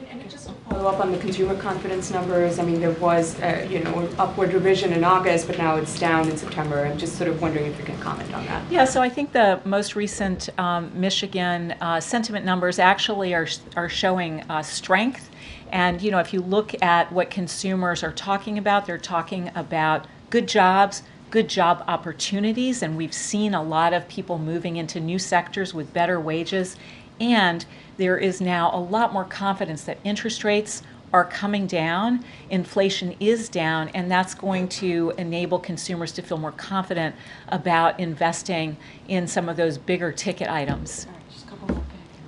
And just to follow up on the consumer confidence numbers, I mean, there was an upward revision in August, but now it's down in September. I'm just sort of wondering if you can comment on that. Yeah, so I think the most recent Michigan sentiment numbers actually are showing strength. And, you know, if you look at what consumers are talking about, they're talking about good jobs, good job opportunities, and we've seen a lot of people moving into new sectors with better wages. And there is now a lot more confidence that interest rates are coming down, inflation is down, and that's going to enable consumers to feel more confident about investing in some of those bigger ticket items. All right, just a couple more.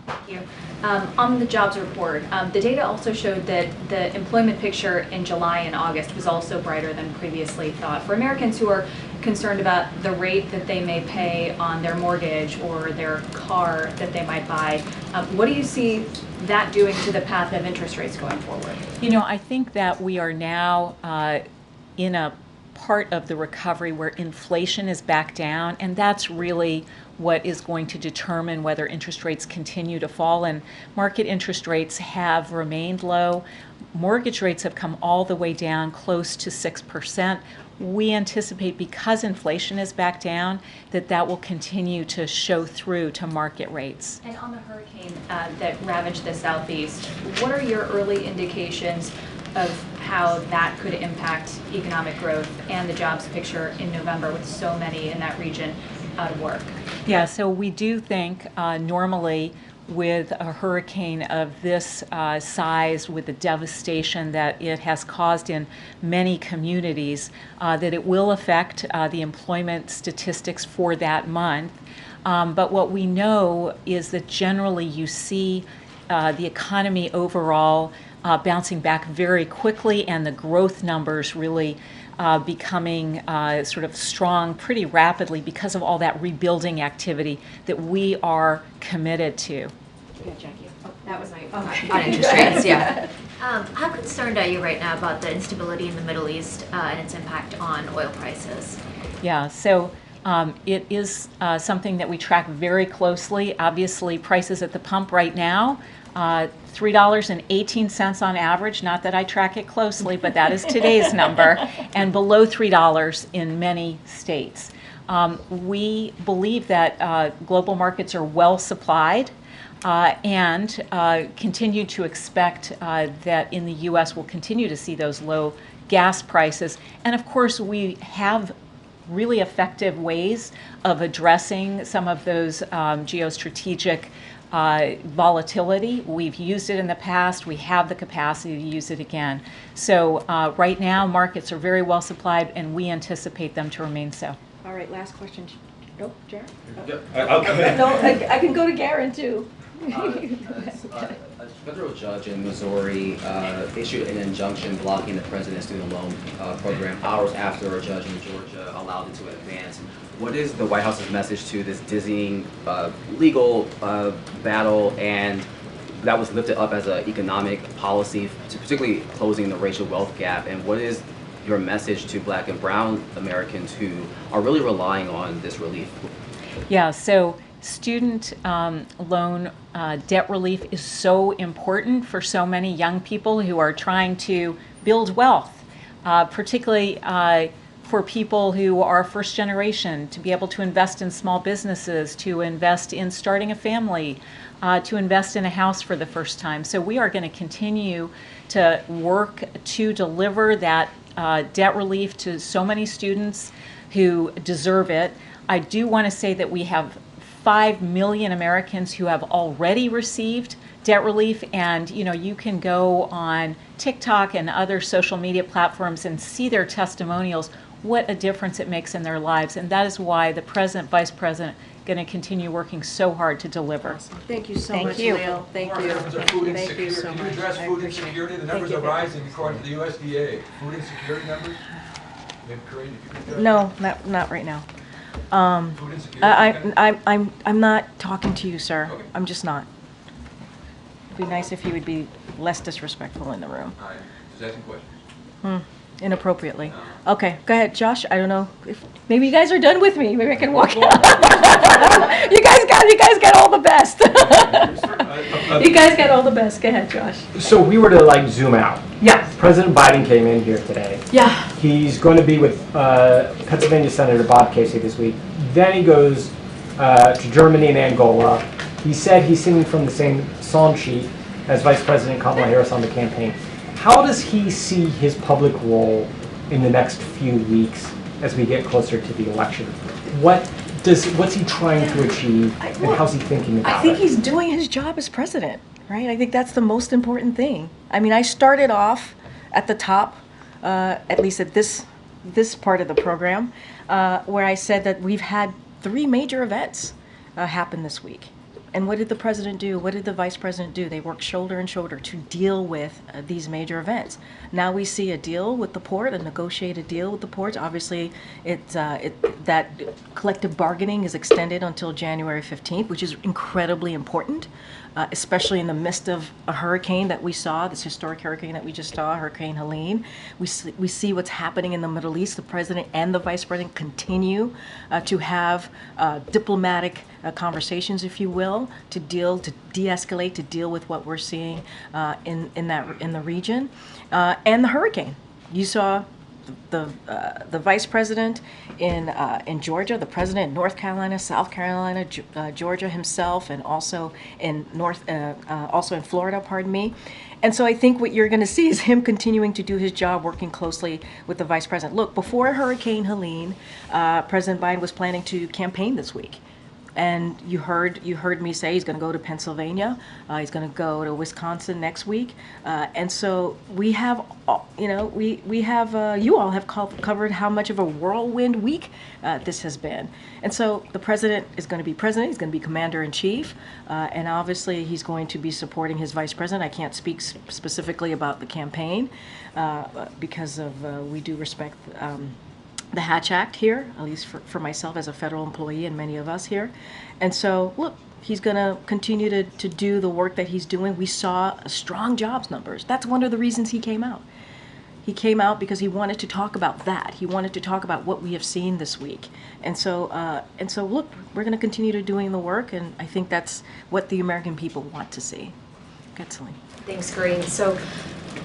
Thank you. On the jobs report, the data also showed that the employment picture in July and August was also brighter than previously thought. For Americans who are concerned about the rate that they may pay on their mortgage or their car that they might buy, what do you see that doing to the path of interest rates going forward? You know, I think that we are now in a part of the recovery where inflation is back down, and that's really what is going to determine whether interest rates continue to fall. And market interest rates have remained low. Mortgage rates have come all the way down close to 6%. We anticipate, because inflation is back down, that that will continue to show through to market rates. And on the hurricane that ravaged the southeast, what are your early indications of how that could impact economic growth and the jobs picture in November with so many in that region out of work? Yeah, so we do think normally with a hurricane of this size, with the devastation that it has caused in many communities, that it will affect the employment statistics for that month. But what we know is that generally you see the economy overall bouncing back very quickly, and the growth numbers really becoming sort of strong pretty rapidly because of all that rebuilding activity that we are committed to. Yeah, Jackie. Oh, that was my on interest rates, yeah. How concerned are you right now about the instability in the Middle East and its impact on oil prices? Yeah, so it is something that we track very closely. Obviously, prices at the pump right now, $3.18 on average. Not that I track it closely, but that is today's number, and below $3 in many states. We believe that global markets are well supplied, and continue to expect that in the U.S. we'll continue to see those low gas prices. And of course, we have really effective ways of addressing some of those geostrategic volatility. We've used it in the past. We have the capacity to use it again. So right now, markets are very well supplied, and we anticipate them to remain so. All right, last question. Nope, Jared? Okay. No, I can go to Garen, too. A federal judge in Missouri issued an injunction blocking the president's student loan program hours after a judge in Georgia allowed it to advance. What is the White House's message to this dizzying legal battle, and that was lifted up as an economic policy, particularly closing the racial wealth gap? And what is your message to Black and Brown Americans who are really relying on this relief? Yeah, so student loan debt relief is so important for so many young people who are trying to build wealth, particularly for people who are first generation, to be able to invest in small businesses, to invest in starting a family, to invest in a house for the first time. So we are going to continue to work to deliver that debt relief to so many students who deserve it. I do want to say that we have 5 million Americans who have already received debt relief, and you can go on TikTok and other social media platforms and see their testimonials, what a difference it makes in their lives. And that is why the President, Vice President, going to continue working so hard to deliver. Awesome. Thank you so Thank much, you. Leo. Thank you. Thank you so much. Can you address food insecurity? The numbers are rising according to the USDA. Food insecurity numbers? Maybe Karine, if you could address No, not right now. food insecurity. I'm not talking to you, sir. Okay. I'm just not. It'd be nice if you would be less disrespectful in the room. I'm just asking questions. Inappropriately. Okay, go ahead, Josh. I don't know if maybe you guys are done with me. Maybe I can walk out. You guys got all the best. You guys got all the best. Go ahead, Josh. So we were to zoom out. Yeah. President Biden came in here today. Yeah. He's going to be with Pennsylvania Senator Bob Casey this week. Then he goes to Germany and Angola. He said he's singing from the same song sheet as Vice President Kamala Harris on the campaign. How does he see his public role in the next few weeks as we get closer to the election? What's he trying to achieve, and how's he thinking about it? I think he's doing his job as president, right? I think that's the most important thing. I mean, I started off at the top, at least at this part of the program, where I said that we've had 3 major events happen this week. And what did the president do? What did the vice president do? They worked shoulder and shoulder to deal with these major events. Now we see a deal with the port, a negotiated deal with the ports. Obviously, that collective bargaining is extended until January 15th, which is incredibly important. especially in the midst of a hurricane that we saw, this historic hurricane that we just saw, Hurricane Helene. We see what's happening in the Middle East. The president and the vice president continue to have diplomatic conversations, if you will, to de-escalate, to deal with what we're seeing in the region, and the hurricane. You saw the vice president in Georgia, the president in North Carolina, South Carolina, Georgia himself, and also in Florida, pardon me. And so I think what you're going to see is him continuing to do his job, working closely with the vice president. Look, before Hurricane Helene, President Biden was planning to campaign this week. And you heard me say he's going to go to Pennsylvania. He's going to go to Wisconsin next week. And so we have, you all have covered how much of a whirlwind week this has been. And so the president is going to be president. He's going to be commander in chief. And obviously he's going to be supporting his vice president. I can't speak specifically about the campaign because of we do respect the Hatch Act here, at least for myself as a federal employee and many of us here. And so, look, he's going to continue to do the work that he's doing. We saw strong jobs numbers. That's one of the reasons he came out. He came out because he wanted to talk about that. He wanted to talk about what we have seen this week. And so look, we're going to continue to doing the work, and I think that's what the American people want to see. Good, Celine. Thanks, Karine. So,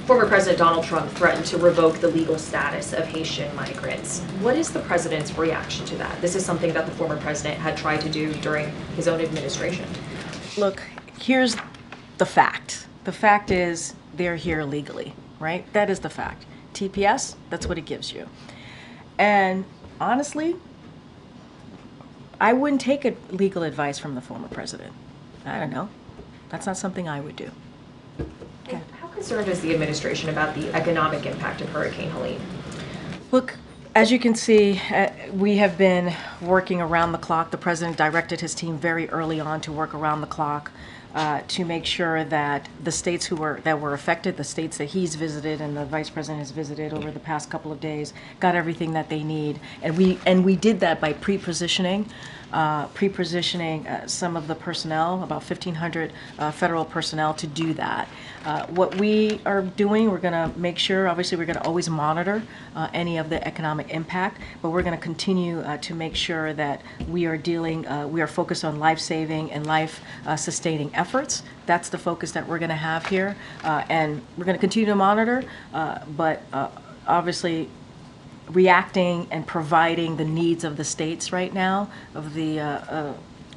former President Donald Trump threatened to revoke the legal status of Haitian migrants. What is the president's reaction to that? This is something that the former president had tried to do during his own administration. Look, here's the fact. The fact is they're here legally, right? That is the fact. TPS, that's what it gives you. And honestly, I wouldn't take legal advice from the former president. I don't know. That's not something I would do. Okay. How concerned is the administration about the economic impact of Hurricane Helene? Look, as you can see, we have been working around the clock. The president directed his team very early on to work around the clock to make sure that the states that were affected, the states that he's visited and the vice president has visited over the past couple of days, got everything that they need. And we did that by pre-positioning some of the personnel, about 1,500 federal personnel, to do that. What we are doing, we're going to make sure, obviously we're going to always monitor any of the economic impact, but we're going to continue to make sure that we are focused on life-saving and life-sustaining efforts. That's the focus that we're going to have here, and we're going to continue to monitor, but obviously reacting and providing the needs of the states right now,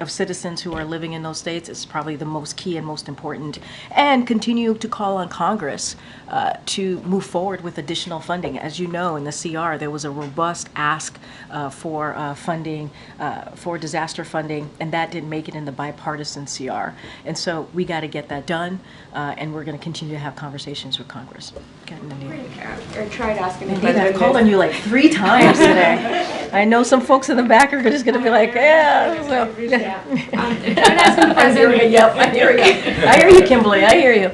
of citizens who are living in those states, is probably the most key and most important. And continue to call on Congress to move forward with additional funding. As you know, in the CR, there was a robust ask for funding, for disaster funding, and that didn't make it in the bipartisan CR. And so we got to get that done, and we're going to continue to have conversations with Congress. I tried asking the Indeed, president. I've called on you like 3 times today. I know some folks in the back are just going to be like, yeah. So. I'm trying to ask the president. Yep, I hear you. I hear you, Kimberly. I hear you.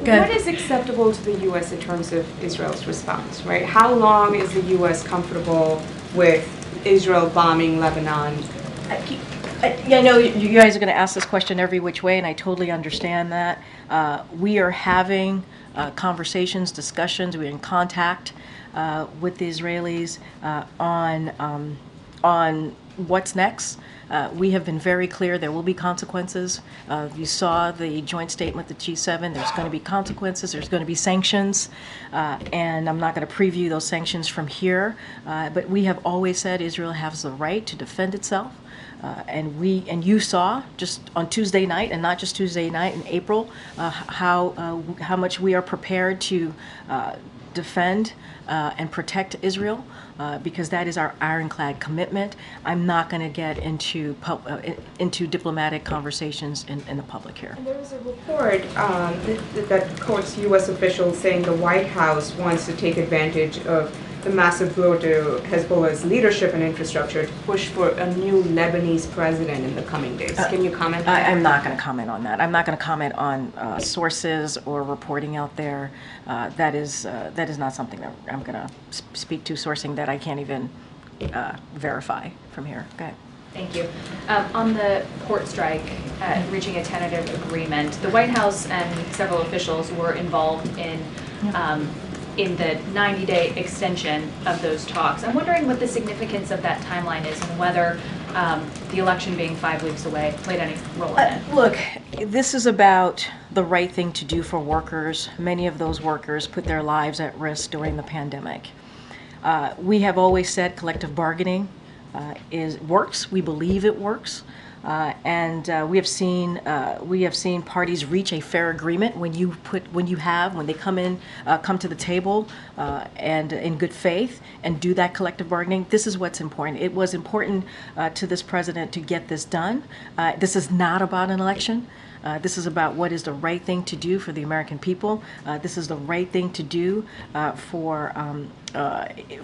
What is acceptable to the U.S. in terms of Israel's response, right? How long is the U.S. comfortable with Israel bombing Lebanon? I know you guys are going to ask this question every which way, and I totally understand that. We are having conversations, discussions. We're in contact with the Israelis on what's next. We have been very clear there will be consequences. You saw the joint statement, the G7. There's going to be consequences. There's going to be sanctions. And I'm not going to preview those sanctions from here. But we have always said Israel has the right to defend itself. And you saw just on Tuesday night, and not just Tuesday night, in April, how much we are prepared to defend and protect Israel, because that is our ironclad commitment. I'm not going to get into diplomatic conversations in the public here. And there was a report that quotes U.S. officials saying the White House wants to take advantage of the massive blow to Hezbollah's leadership and infrastructure to push for a new Lebanese president in the coming days. Can you comment on that? I'm not going to comment on that. I'm not going to comment on sources or reporting out there. That is not something that I'm going to speak to, sourcing that I can't even verify from here. Go ahead. Thank you. On the port strike, reaching a tentative agreement, the White House and several officials were involved in the 90-day extension of those talks. I'm wondering what the significance of that timeline is and whether the election being 5 weeks away played any role in it. Look, this is about the right thing to do for workers. Many of those workers put their lives at risk during the pandemic. We have always said collective bargaining works. We believe it works. And we have seen parties reach a fair agreement when they come to the table and in good faith and do that collective bargaining. This is what's important. It was important to this president to get this done. This is not about an election. This is about what is the right thing to do for the American people. This is the right thing to do for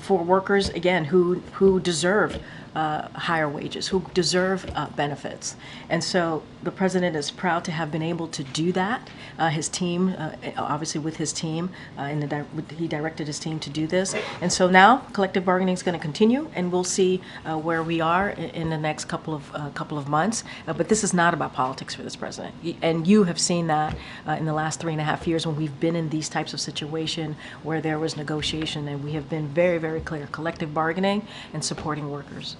workers, again, who deserve higher wages, who deserve benefits. And so the president is proud to have been able to do that. His team, obviously with his team, he directed his team to do this. And so now collective bargaining is going to continue, and we'll see where we are in the next couple of months. But this is not about politics for this president. And you have seen that in the last 3.5 years when we've been in these types of situations where there was negotiation, and we have been very, very clear, collective bargaining and supporting workers.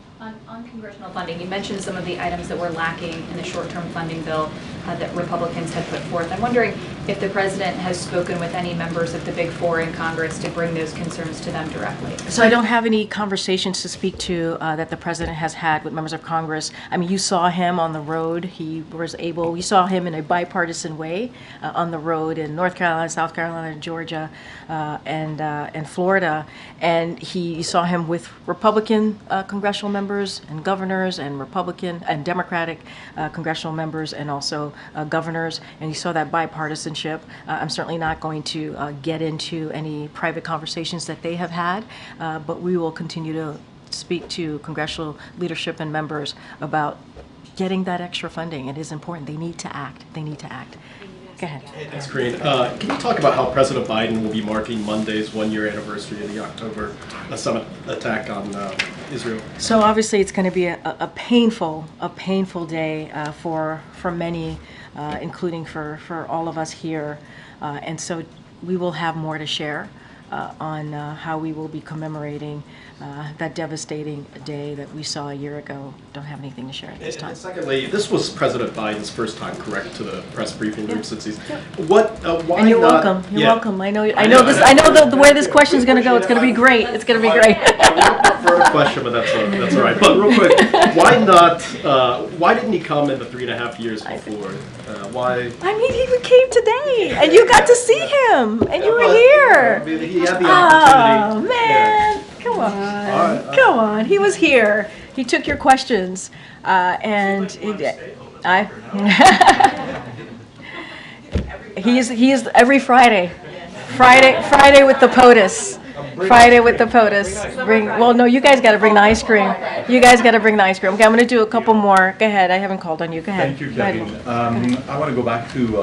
On congressional funding, you mentioned some of the items that were lacking in the short-term funding bill that Republicans had put forth. I'm wondering if the president has spoken with any members of the Big Four in Congress to bring those concerns to them directly. So I don't have any conversations to speak to that the president has had with members of Congress. I mean, you saw him on the road. You saw him in a bipartisan way on the road in North Carolina, South Carolina, Georgia, and Florida. And you saw him with Republican congressional members and governors and Republican and Democratic congressional members and also governors, and you saw that bipartisanship. I'm certainly not going to get into any private conversations that they have had, but we will continue to speak to congressional leadership and members about getting that extra funding. It is important. They need to act. They need to act. Go ahead. Hey, thanks, Karine. Can you talk about how President Biden will be marking Monday's one-year anniversary of the October summit attack on Israel? So obviously it's going to be a painful day for many, including for all of us here. And so we will have more to share on how we will be commemorating that devastating day that we saw a year ago. Don't have anything to share at this time. And secondly, this was President Biden's first time, correct, to the press briefing room since he's. Why and you're not? Welcome. You're welcome. I know this. I know the way this question is going to go. It's going to be great. It's going to be great. I prefer a question, but that's all right. But real quick, why not? Why didn't he come in the 3.5 years before? Why? I mean, he came today, and you got to see him, and you were here. I mean, he had the opportunity. Oh man. Come on, come on. He was here. He took your questions, and he is every Friday with the POTUS. Friday with the POTUS. No, you guys got to bring the ice cream. You guys got to bring the ice cream. Okay, I'm going to do a couple more. Go ahead. I haven't called on you. Go ahead. Thank you, Kevin. I want to go back to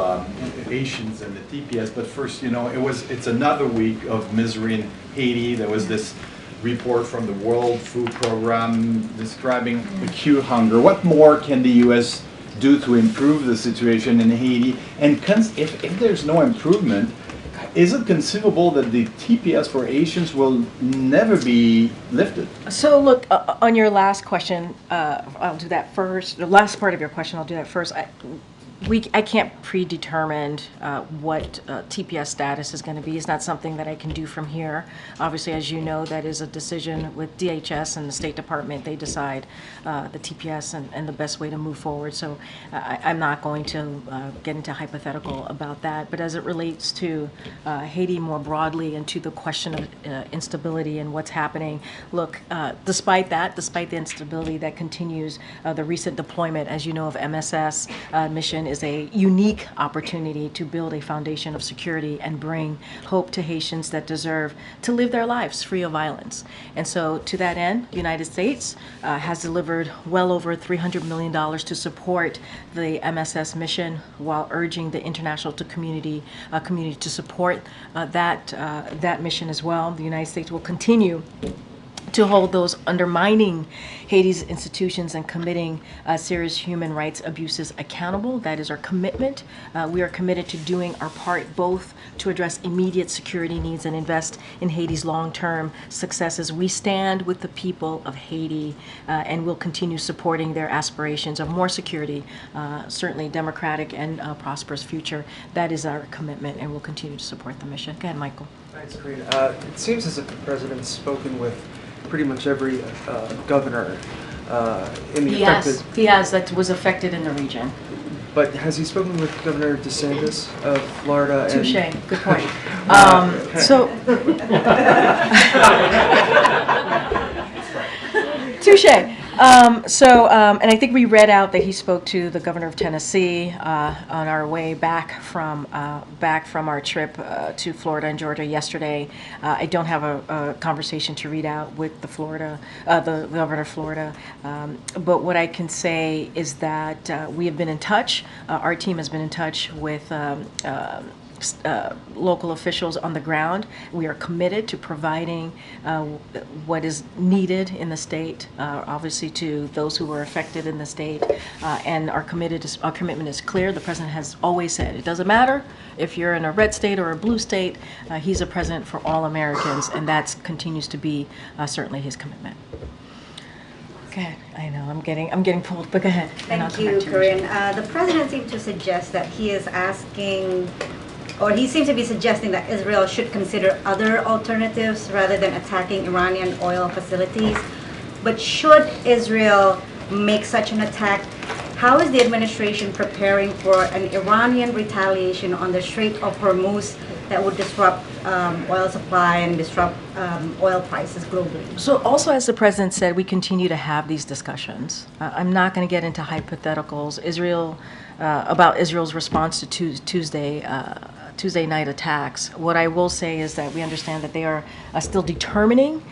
Haitians and the TPS, but first, it's another week of misery in Haiti. There was this report from the World Food Program describing acute hunger. What more can the U.S. do to improve the situation in Haiti? And if there's no improvement, is it conceivable that the TPS for Haitians will never be lifted? So look, on your last question, I'll do that first. The last part of your question, I'll do that first. I can't predetermine what TPS status is going to be. It's not something that I can do from here. Obviously, as you know, that is a decision with DHS and the State Department. They decide the TPS and the best way to move forward. So I'm not going to get into hypothetical about that. But as it relates to Haiti more broadly and to the question of instability and what's happening, look, despite the instability that continues, the recent deployment, as you know, of MSS mission is a unique opportunity to build a foundation of security and bring hope to Haitians that deserve to live their lives free of violence. And so to that end, the United States has delivered well over $300 million to support the MSS mission while urging the international community to support that mission as well. The United States will continue to hold those undermining Haiti's institutions and committing serious human rights abuses accountable. That is our commitment. We are committed to doing our part both to address immediate security needs and invest in Haiti's long-term successes. We stand with the people of Haiti and will continue supporting their aspirations of more security, certainly democratic and prosperous future. That is our commitment, and we'll continue to support the mission. Go ahead, Michael. Thanks, Karine. It seems as if the president's spoken with pretty much every governor in the affected... He has, that was affected in the region. But has he spoken with Governor DeSantis of Florida? Touche, good point. Touche. And I think we read out that he spoke to the governor of Tennessee on our way back from our trip to Florida and Georgia yesterday. I don't have a conversation to read out with the governor of Florida, but what I can say is that we have been in touch. Our team has been in touch with local officials on the ground. We are committed to providing what is needed in the state, obviously to those who were affected in the state, and our commitment is clear. The president has always said it doesn't matter if you're in a red state or a blue state. He's a president for all Americans, and that continues to be certainly his commitment. Go ahead. I know I'm getting pulled, but go ahead. Thank you, Karine. The president seemed to suggest that he is asking, or he seems to be suggesting that Israel should consider other alternatives rather than attacking Iranian oil facilities. But should Israel make such an attack, how is the administration preparing for an Iranian retaliation on the Strait of Hormuz that would disrupt oil supply and disrupt oil prices globally? So also, as the president said, we continue to have these discussions. I'm not going to get into hypotheticals. About Israel's response to Tuesday night attacks. What I will say is that we understand that they are still determining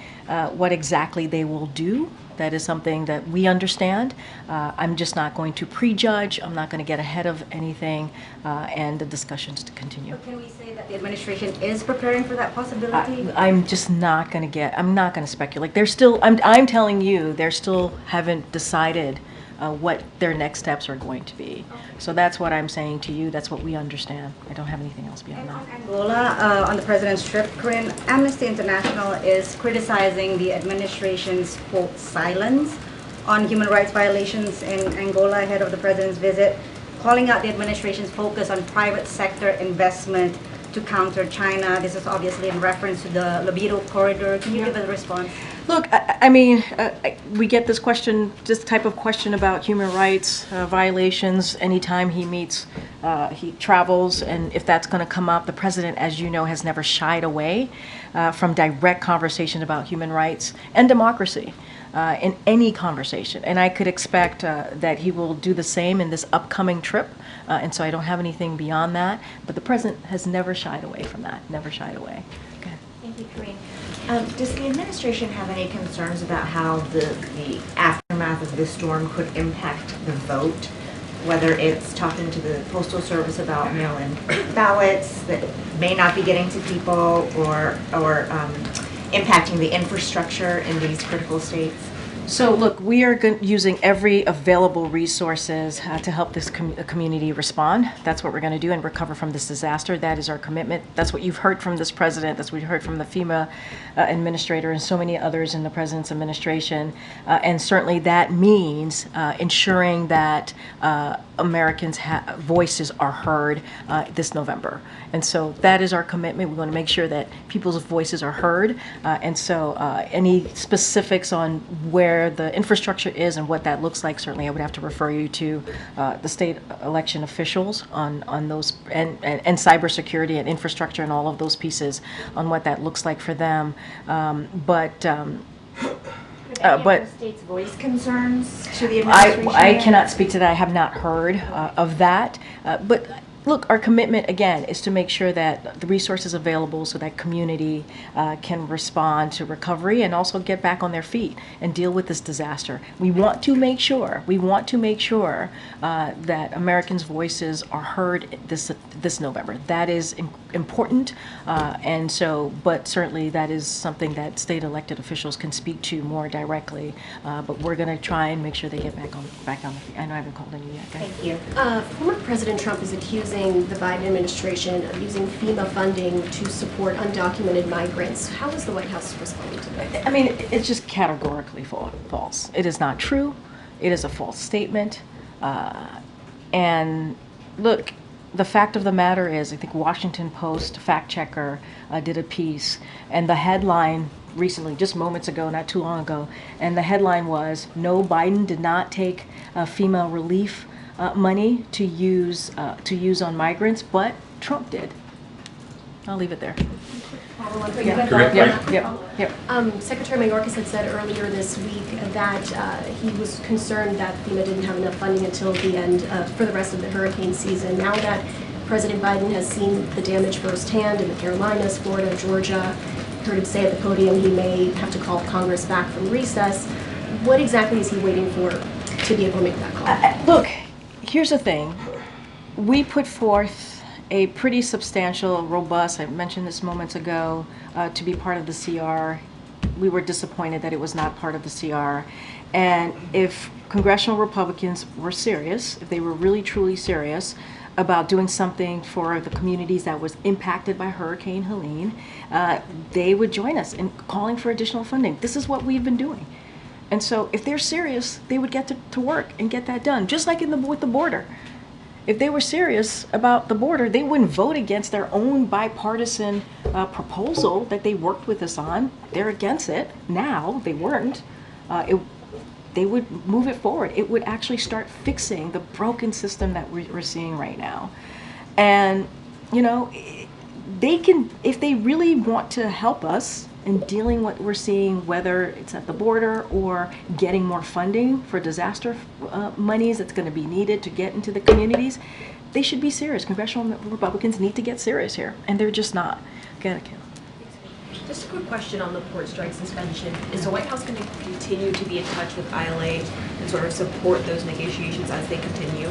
what exactly they will do. That is something that we understand. I'm just not going to prejudge. I'm not going to get ahead of anything, and the discussions to continue. But can we say that the administration is preparing for that possibility? I'm just not going to I'm not going to speculate. They're still, I'm telling you, they still haven't decided what their next steps are going to be. So that's what I'm saying to you. That's what we understand. I don't have anything else beyond that. On Angola, on the president's trip, Karine, Amnesty International is criticizing the administration's, quote, silence on human rights violations in Angola ahead of the president's visit, calling out the administration's focus on private sector investment to counter China. This is obviously in reference to the Libido corridor. Can you give us a response? Look, we get this type of question about human rights violations anytime he travels, and if that's going to come up. The president, as you know, has never shied away from direct conversation about human rights and democracy in any conversation. And I could expect that he will do the same in this upcoming trip. And so I don't have anything beyond that. But the president has never shied away from that, never shied away. Okay. Thank you, Karine. Does the administration have any concerns about how the aftermath of this storm could impact the vote, whether it's talking to the Postal Service about mail-in ballots that may not be getting to people, or impacting the infrastructure in these critical states? So look, we are using every available resources to help this community respond. That's what we're going to do and recover from this disaster. That is our commitment. That's what you've heard from this president. That's what you heard from the FEMA administrator and so many others in the president's administration. And certainly that means ensuring that Americans' voices are heard this November. And so that is our commitment. We want to make sure that people's voices are heard. And so any specifics on where the infrastructure is and what that looks like, certainly I would have to refer you to the state election officials on those, and cybersecurity and infrastructure and all of those pieces on what that looks like for them. But states voice concerns to the administration? I cannot speak to that. I have not heard of that. But look, our commitment, again, is to make sure that the resources available so that community can respond to recovery and also get back on their feet and deal with this disaster. We want to make sure that Americans' voices are heard this November. That is important, and so, but certainly that is something that state elected officials can speak to more directly. But we're going to try and make sure they get back on the feet. I know I haven't called on you yet. Thank you. Former President Trump is accusing the Biden administration of using FEMA funding to support undocumented migrants. How is the White House responding to that? I mean, it's just categorically false. It is not true. It is a false statement. And look, the fact of the matter is, I think Washington Post fact checker did a piece, and the headline recently, just moments ago, not too long ago, and the headline was, "No, Biden did not take FEMA relief money to use on migrants, but Trump did." I'll leave it there. Secretary Mayorkas had said earlier this week that he was concerned that FEMA didn't have enough funding until the end for the rest of the hurricane season. Now that President Biden has seen the damage firsthand in the Carolinas, Florida, Georgia, heard him say at the podium he may have to call Congress back from recess. What exactly is he waiting for to be able to make that call? Look, here's the thing. We put forth a pretty substantial, robust, I mentioned this moments ago, to be part of the CR. We were disappointed that it was not part of the CR. And if congressional Republicans were serious, if they were really truly serious about doing something for the communities that was impacted by Hurricane Helene, they would join us in calling for additional funding. This is what we've been doing. And so if they're serious, they would get to work and get that done, just like with the border. If they were serious about the border, they wouldn't vote against their own bipartisan proposal that they worked with us on. They're against it now. They weren't. They would move it forward. It would actually start fixing the broken system that we're seeing right now. And, you know, they can, if they really want to help us in dealing what we're seeing, whether it's at the border or getting more funding for disaster monies that's going to be needed to get into the communities, they should be serious. Congressional Republicans need to get serious here, and they're just not. Just a quick question on the port strike suspension. Is the White House going to continue to be in touch with ILA and sort of support those negotiations as they continue?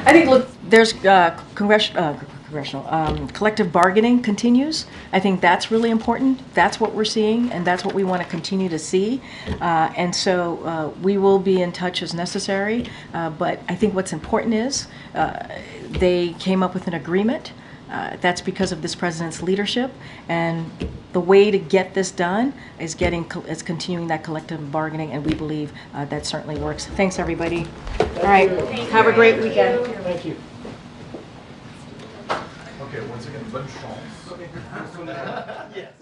I think, look, there's congressional collective bargaining continues. I think that's really important. That's what we're seeing, and that's what we want to continue to see. And so we will be in touch as necessary. But I think what's important is they came up with an agreement. That's because of this president's leadership, and the way to get this done is continuing that collective bargaining, and we believe that certainly works. Thanks, everybody. All right, have a great weekend. Thank you. Okay, once again, bonne chance. Yes.